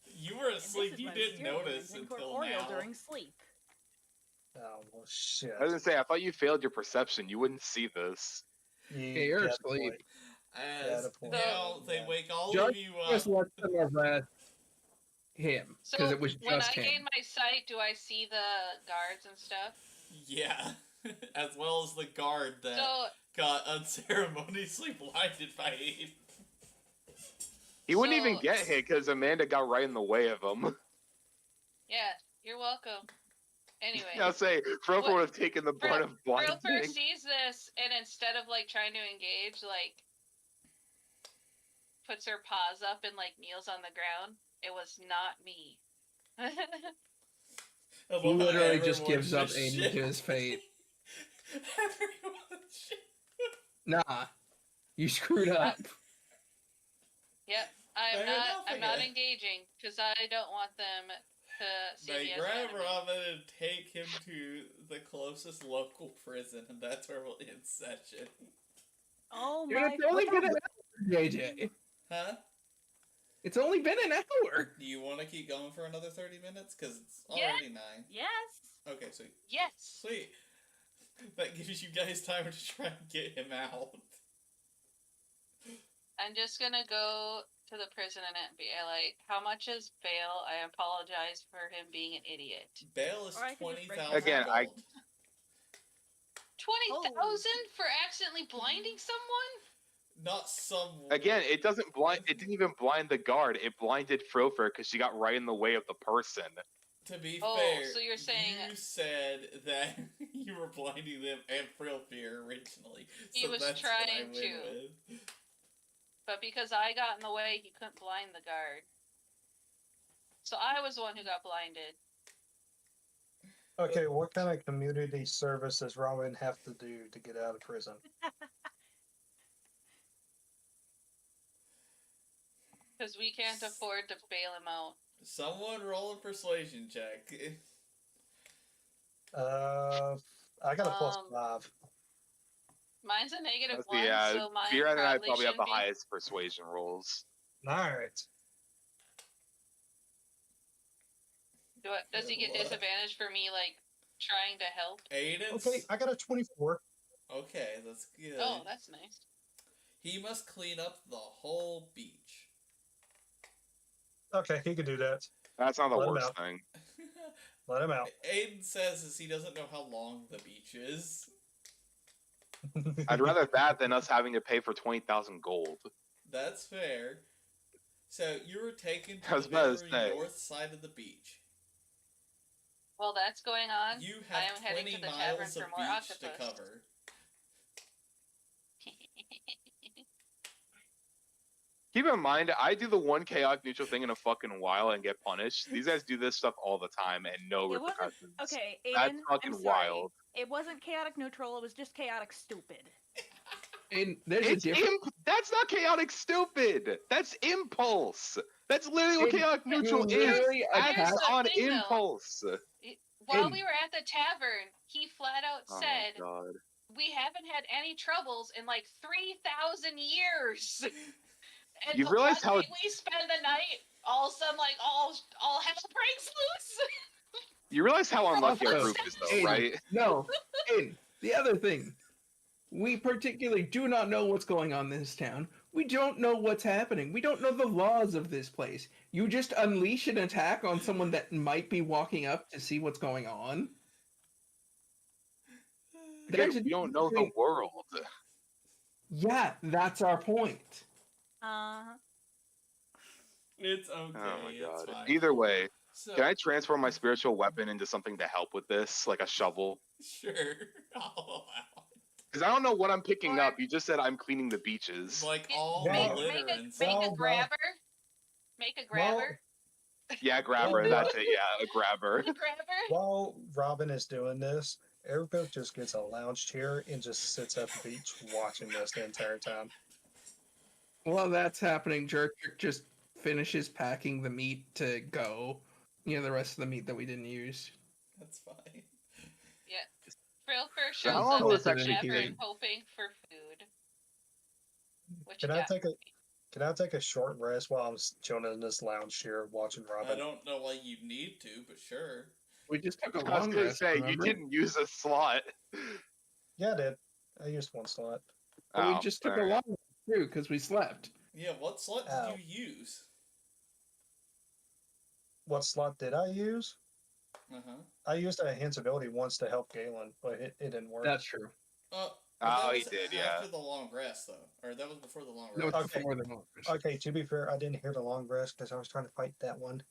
You were And this asleep. is You when didn't Wisteria notice went until incorporeal now. during sleep. Oh, well, shit. I was gonna say, I thought you failed your perception. You wouldn't see this. Hey, you're get a asleep. point. As Yeah, the point. now they Yeah. wake all Just- of you Just up. let them arrest him So because it was when just I gain him. my sight, do I see the guards and stuff? Yeah, as well as the guard that So got unceremoniously blinded by Aiden. He wouldn't even So- get hit because Amanda got right in the way of him. yeah, you're welcome. Anyway. I'll say, Frofer What- would have taken the brunt of Frilfer blinding. sees this and instead of like trying to engage, like puts her paws up and like kneels on the ground. It was not me. I He love how literally just everyone's gives up just Aiden shit. to his fate. Everyone's shit. Nah. You screwed up. Yep, Fair enough, I I'm not guess. engaging because I don't want them to see They me as an grab enemy. Robin and take him to the closest local prison, and that's where we'll end session. Oh Dude, my it's only been god. an hour, JJ. Huh? It's only been an hour. Do you want to keep going for another 30 minutes? Because it's Yeah. already 9. Yes. Okay, sweet. Yes. Sweet. That gives you guys time to try and get him out. I'm just gonna go to the prison and be like, how much is bail? I apologize for him being an idiot. Bail is Or I can just break 20,000 Again, I- gold. 20,000 for accidentally blinding someone? Not some. Again, it doesn't blind. It didn't even blind the guard. It blinded Frofer because she got right in the way of the person. To be Oh, fair, so you're saying- you said that you were blinding them and Frilfear originally. He so was that's what I trying went to. with. But because I got in the way, he couldn't blind the guard. So I was the one who got blinded. Okay, what kind of community service does Robin have to do to get out of prison? Because we can't afford to bail him out. Someone roll a persuasion check. I got a plus Um, 5. Mine's a negative Let's 1, see, so mine Beerhead and I probably probably have shouldn't the be. highest persuasion rolls. All right. Does he get disadvantage for me, like, trying to help? Aiden. Okay, I got a 24. Okay, that's good. Oh, that's nice. He must clean up the whole beach. Okay, he can do that. That's not the Let him worst out. thing. Let him out. Aiden says he doesn't know how long the beach is. I'd rather that than us having to pay for 20,000 gold. That's fair. So you were taken I to was the about to very say. north side of the beach. While that's going on, You I have am heading 20 to the tavern miles for of more beach to octopus. cover. Keep in mind, I do the one chaotic neutral thing in a fucking while and get punished. These guys do this stuff all the time and no It wasn't repercussions. okay, That's Aiden. fucking I'm sorry. wild. It wasn't chaotic neutral. It was just chaotic stupid. And there's a It's difference. that's not chaotic stupid. That's impulse. That's literally what And chaotic neutral you is. literally Acts Here's attack. the on thing, though. impulse. While And- we were at the tavern, he flat out Oh my said, god. "We haven't had any troubles in like 3,000 years." And You realize one how- night we spend the night, all of a sudden, like all hell breaks loose. You realize how unlucky our Also, group is, though, Aiden, right? No. And the other thing, we particularly do not know what's going on in this town. We don't know what's happening. We don't know the laws of this place. You just unleash an attack on someone that might be walking up to see what's going on. There's a We don't difference know the between- world. Yeah, that's our point. It's okay. Oh my it's god. fine. Either way, So, can I transform my spiritual weapon into something to help with this, like a shovel? Sure. I'll allow it. Because I don't know what I'm picking Or- up. You just said I'm cleaning the beaches. Like Get- all Well, the make litter a and make stuff. a Well, grabber. Make a grabber. Yeah, grabber. Well, That's it. Yeah, a grabber. A grabber. While Robin is doing this, Erica just gets a lounge chair and just sits at the beach watching this the entire time. While that's happening, Jerk just finishes packing the meat to go. You know, the rest of the meat that we didn't use. That's fine. Frill first So shows how long up will at this the actually tavern take? hoping for food. What Can you I got? take a short rest while I'm chilling in this lounge chair watching I Robin? don't know why you need to, but sure. We just took a I was long gonna rest. say remember? you didn't use a slot. Yeah, I did. I used one slot. But we Oh, just took a alright. long rest too because we slept. Yeah, what slot Ow. did you use? What slot did I use? Uh-huh. I used a invincibility once to help Galen, but it didn't work. That's true. But Oh, that he was did, after yeah. the long rest, though. Or that was before the long No, rest. it's Okay. before the long rest. Okay, to be fair, I didn't hear the long rest because I was trying to fight that one.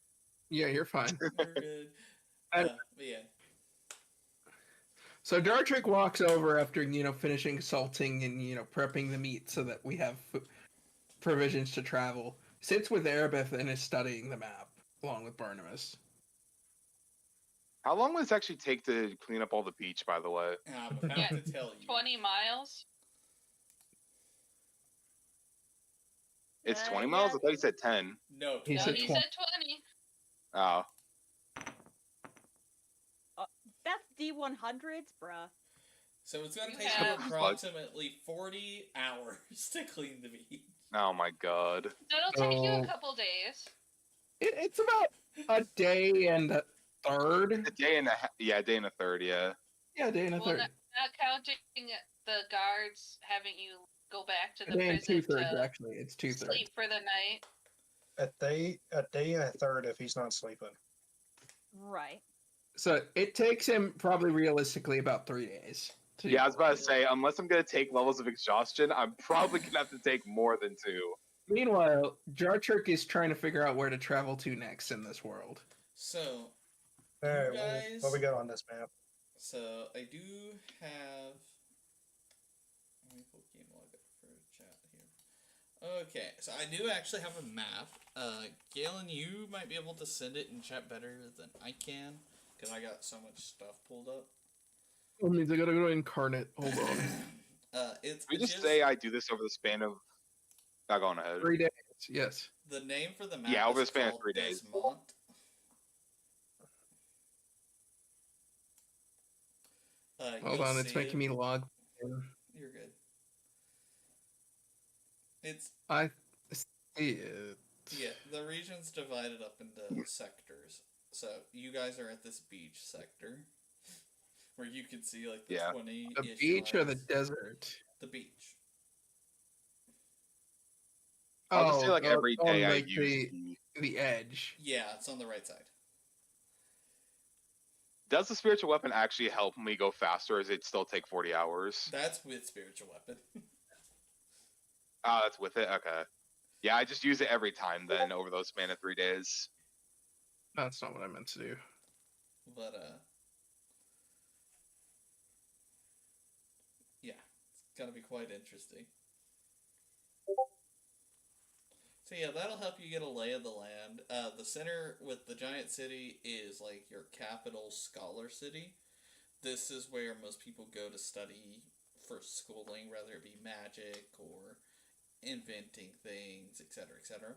Yeah, you're fine. You're good. I- But yeah. So Dartrick walks over after, finishing salting and, prepping the meat so that we have provisions to travel. Sits with Erebeth and is studying the map along with Barnabas. How long would this actually take to clean up all the beach, by the way? I'm about Yeah, to tell you. 20 miles. It's Uh, 20 miles? yeah. I thought you said 10. No, He No, said he 20. said 20. Oh. That's D100s, bruh. So it's going to You take have- you approximately 40 hours to clean the beach. Oh my god. That'll take you a So- couple days. It's about a day and a third. A day and a third, yeah. Yeah, a day and a Well, third. not counting the guards having you go back to A the day and prison 2/3, to actually. It's 2/3. sleep for the night. A day and a third if he's not sleeping. Right. So it takes him probably realistically about 3 days. Yeah, I was about to say, unless I'm gonna take levels of exhaustion, I'm probably gonna have to take more than 2. Meanwhile, Jarchurk is trying to figure out where to travel to next in this world. So, Alright, guys- what we got on this map? so I do have. Let me pull game log up for chat here. Okay, so I do actually have a map. Galen, you might be able to send it in chat better than I can, because I got so much stuff pulled up. That means I gotta go to Incarnate. Hold on. It's Can we just just say I do this over the span of... Not going ahead. 3 days. Yes. The name for the map Yeah, over the is span of called 3 days. Desmont. Hold You'll on, it's see making it. me log in. You're good. It's I see it. yeah. The region's divided up into sectors. So you guys are at this beach sector, where you can see like the Yeah. 20-ish The beach or the miles. desert? The beach. I'll just say like every day I like use the edge. Yeah, it's on the right side. Does the spiritual weapon actually help me go faster, or does it still take 40 hours? That's with spiritual weapon. Oh, that's with it? Okay. Yeah, I just use it every time then over those span of 3 days. That's not what I meant to do. But yeah, it's gonna be quite interesting. So yeah, that'll help you get a lay of the land. The center with the giant city is like your capital scholar city. This is where most people go to study for schooling, whether it be magic or inventing things, etc., etc.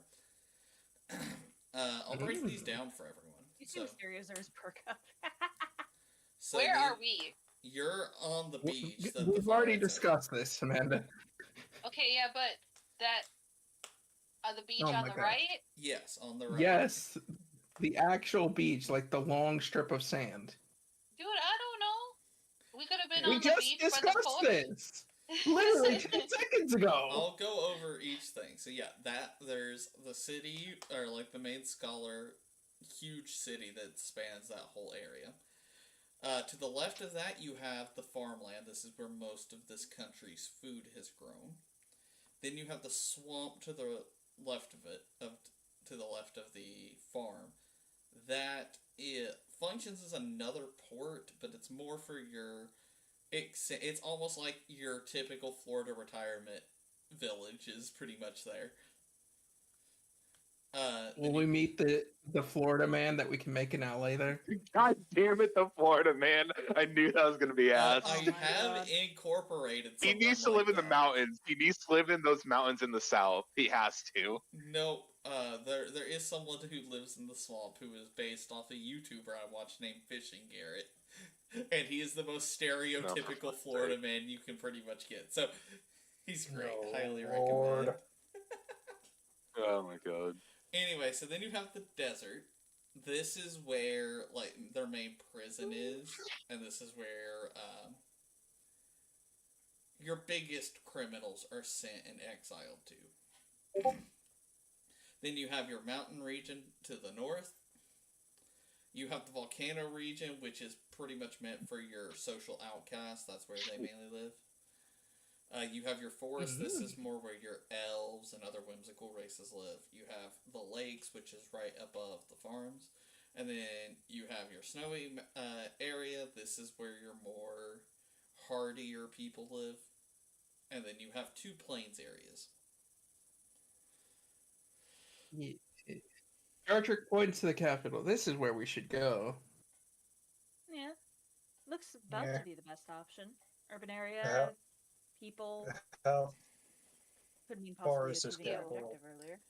I'll break these down for everyone. You So, seem serious, there's perk up. so Where are we? You're on the beach. The We've far already right side. discussed this, Amanda. Okay, yeah, but that the beach Oh on my the God. right. Yes, on the right. Yes, the actual beach, like the long strip of sand. Dude, I don't know. We could have been We on the just beach for the discussed photo. this literally 10 seconds ago. I'll go over each thing. So yeah, there's the city, or like the main scholar, huge city that spans that whole area. To the left of that, you have the farmland. This is where most of this country's food has grown. Then you have the swamp to the left of it, to the left of the farm. That it functions as another port, but it's more for your. It's almost like your typical Florida retirement village is pretty much there. Will we meet the Florida man that we can make in LA there? God damn it, the Florida man. I knew that was going to be asked. I Oh my have God. incorporated. He needs to live in the mountains. He needs to live in those mountains in the south. He has to. Nope. There is someone who lives in the swamp who is based off a YouTuber I watch named Fishing Garrett, and he is the most stereotypical fuck's Florida sake. man you can pretty much get. So he's great. Oh, Highly Lord. recommend. Oh my god. Anyway, so then you have the desert. This is where like their main prison is, and this is where your biggest criminals are sent and exiled to. Then you have your mountain region to the north. You have the volcano region, which is pretty much meant for your social outcasts. That's where they mainly live. You have your forest. This is more where your elves and other whimsical races live. You have the lakes, which is right above the farms. And then you have your snowy area. This is where your more hardier people live. And then you have two plains areas. Star Trek points to the capital. This is where we should go. Yeah. Looks about Yeah. to be the best option. Urban area, Yeah. people. How Could mean far possibly is this achieving the capital? objective earlier.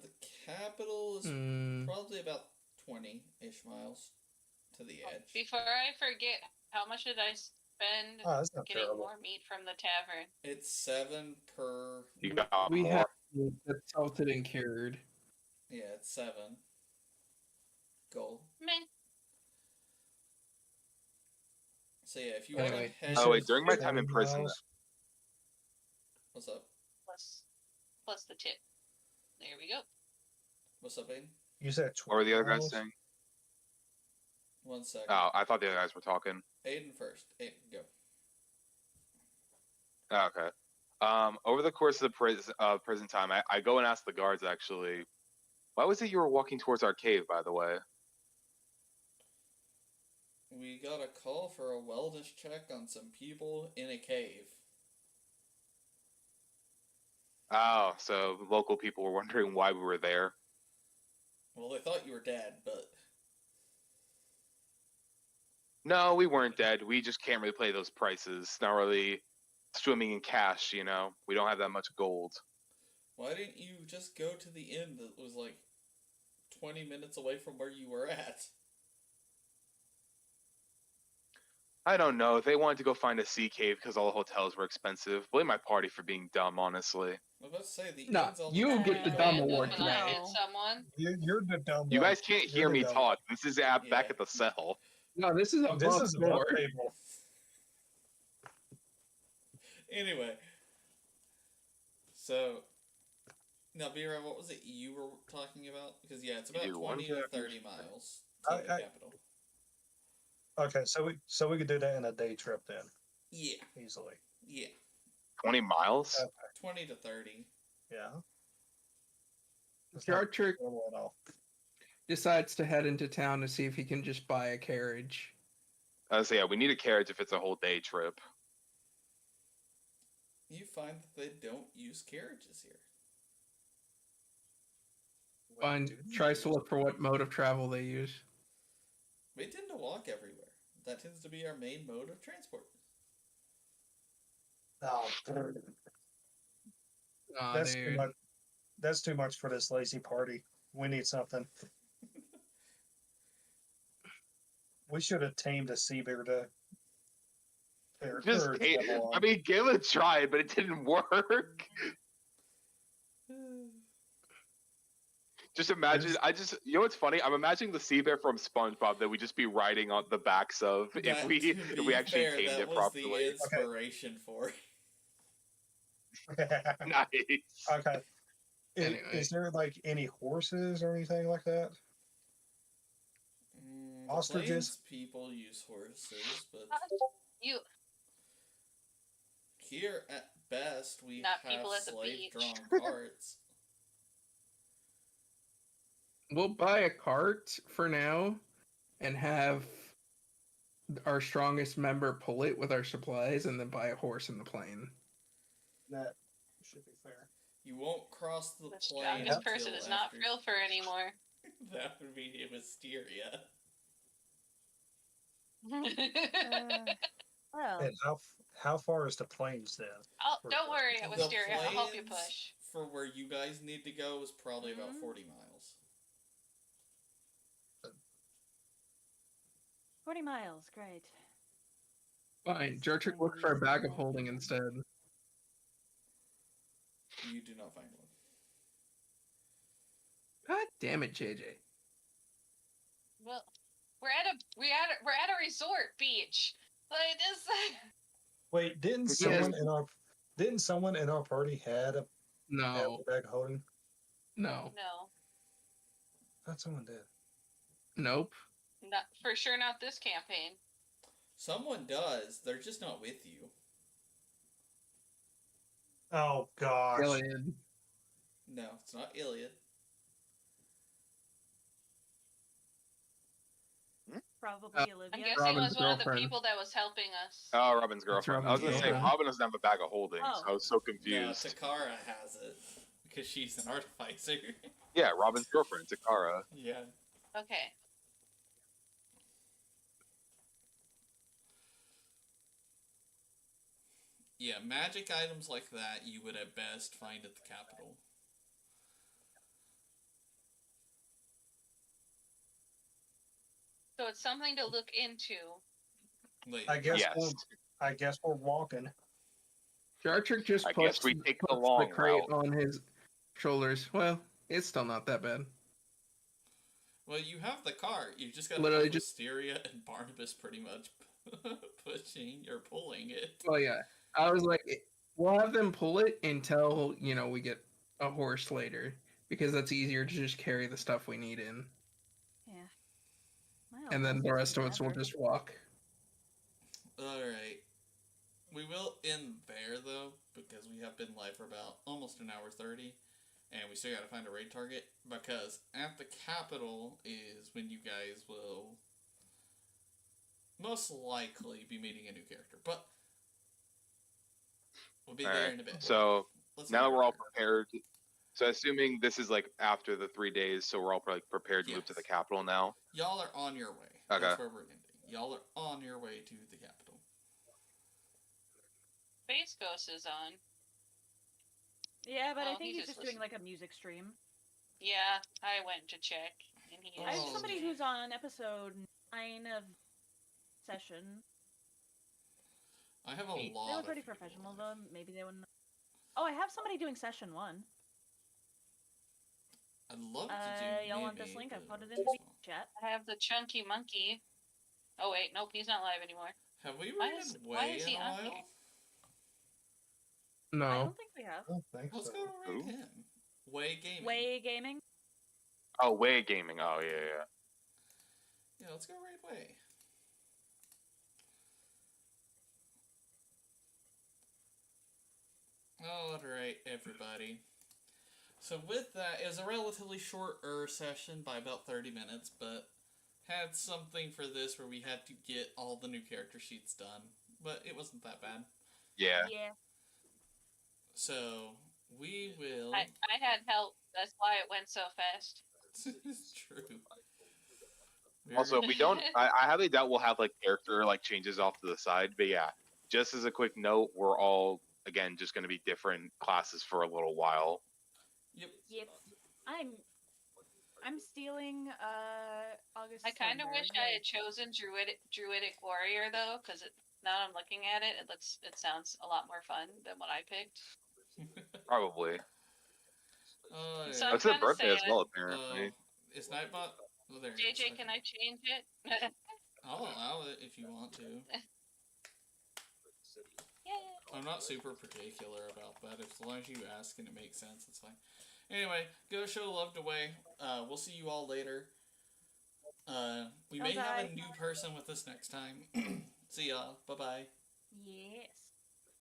The capital is Hmm. probably about 20-ish miles to the edge. Before I forget, how much did I spend Oh, that's not getting terrible. more meat from the tavern? It's 7 per. You got We more. have the salted and cured. Yeah, it's 7 gold. Meh. So yeah, if you Anyway, want to head. Oh wait, during my time in 7 prison, miles. What's up? Plus the tip. There we go. What's up, Aiden? You said 20 what were the other guys miles? saying? 1 second. Oh, I thought the other guys were talking. Aiden first. Aiden, go. Oh, okay. Over the course of the prison time, I go and ask the guards actually, why was it you were walking towards our cave, by the way? We got a call for a wellness check on some people in a cave. Oh, so local people were wondering why we were there. Well, they thought you were dead, but No, we weren't dead. We just can't really play those prices. Not really swimming in cash, you know. We don't have that much gold. Why didn't you just go to the inn that was like 20 minutes away from where you were at? I don't know. They wanted to go find a sea cave because all the hotels were expensive. Blame my party for being dumb, honestly. I was about to say the No, inn's only you get the dumb Random award and today. I hit No. someone. You're the dumb You one. guys can't You're hear the me dumb talk. This is back Yeah. at the cell. No, this is one. This above is above board. table. Anyway. So, now, Vera, what was it you were talking about? Because, yeah, it's about do one 20 to second. 30 miles to the I- capital. Okay, so we could do that in a day trip then, Yeah, easily. yeah. 20 miles? 20 to 30. Yeah. It's not Archer horrible at all. decides to head into town to see if he can just buy a carriage. So yeah, we need a carriage if it's a whole day trip. You find that they don't use carriages here. Find tries to look for what mode of travel they use. We tend to walk everywhere. That tends to be our main mode of transport. Oh, that's too Dude. much. That's too much for this lazy party. We need something. We should have tamed a sea bear to. Just, I mean, give it a try, but it didn't work. Just imagine, you know what's funny? I'm imagining the sea bear from SpongeBob that we just be riding on the backs of if That, we to be actually fair, tamed that it was properly. the inspiration for it. Nice. Okay. Anyway. Is there like any horses or anything like that? Ostriches? Plains people use horses, but You here at best we Not have people at the slave-drawn carts. We'll buy a cart for now and have our strongest member pull it with our supplies and then buy a horse in the plane. That should be fair. You won't cross the the plain strongest person until is not after- real for anymore. That would be a Mysteria. Well, And how far is the plains then? Don't worry, The Wisteria. I'll help you plains push. for where you guys need to go is probably about Mhm. 40 miles. 40 miles, great. Fine. Jertrick looks for a bag of holding instead. You do not find one. God damn it, JJ. Well, we're at a resort beach. Like this. Wait, didn't Yes. someone in our party had a No. bag holding? No. No, I thought someone did. Nope. not for sure. Not this campaign. Someone does, they're just not with you. Oh gosh. Iliad. No, it's not Iliad. Probably Olivia. I'm guessing Robin's it was one of the girlfriend. people that was helping us. Oh, Robin's girlfriend. I was Robin's gonna say girlfriend. Robin doesn't have a bag of holding, Oh. so I was so No, confused. Takara has it because she's an artificer. Yeah, Robin's girlfriend, Takara. Yeah. Okay. Yeah, magic items like that you would at best find at the capital. So it's something to look into. Later. I guess we're walking. Jertrick just I puts, guess we take the puts long crate route. on his shoulders. Well, it's still not that bad. Well, you have the cart. You just got to Literally have just- Wisteria and Barnabas pretty much pushing or pulling it. Well, yeah. I was like, we'll have them pull it until, we get a horse later. Because that's easier to just carry the stuff we need in. Yeah. Well, And then the rest of us will whatever. just walk. Alright. We will end there, though, because we have been live for about almost an hour 30. And we still gotta find a raid target. Because at the capital is when you guys will most likely be meeting a new character. But we'll be there Alright, in a bit. so Let's now not that we're all go there. prepared, so assuming this is like after the 3 days, so we're all like prepared to move to the Yes. capital now. Y'all are on your way. Okay. That's where we're ending. Y'all are on your way to the capital. Space Ghost is on. Yeah, but I Oh, think he he's just just doing listened. like a music stream. Yeah, I went to check, and he I have Oh, somebody yeah. who's on episode 9 of Session. I have a Eight. lot. They look of pretty people professional on though. Maybe they wouldn't. Oh, I have somebody doing Session 1. I'd love to do. Y'all want maybe, this link? I but put it in just the won't. chat. I have the chunky monkey. Oh wait, nope, he's not live anymore. Have we Why rated why Way is in he a on while? here? I No. don't think we have. I don't think Let's so. go rate Who? him. Way Gaming. Way Gaming. Oh, Way Gaming. Oh yeah. Yeah, let's go rate Way. Alright, everybody. So with that, it was a relatively shorter session by about 30 minutes, but had something for this where we had to get all the new character sheets done. But it wasn't that bad. Yeah. Yeah. So, we will... I had help. That's why it went so fast. It's true. We're Also, gonna- we don't. I highly doubt we'll have like character like changes off to the side. But yeah, just as a quick note, we're all again just going to be different classes for a little while. Yep. Yep. I'm stealing August. I kind of wish Sundberg, I like- had chosen druidic warrior though, because now I'm looking at it, it sounds a lot more fun than what I picked. Probably. Oh, So yeah. I'm It's his kinda birthday as sad. well, apparently. Is Nightbot... Oh, there it is. JJ, can I change it? I'll allow it if you want to. Yeah. I'm not super particular about that. As long as you ask and it makes sense, it's fine. Anyway, go show love to Way. We'll see you all later. We may have a Bye-bye. new person with us next time. See y'all. Bye-bye. Yes.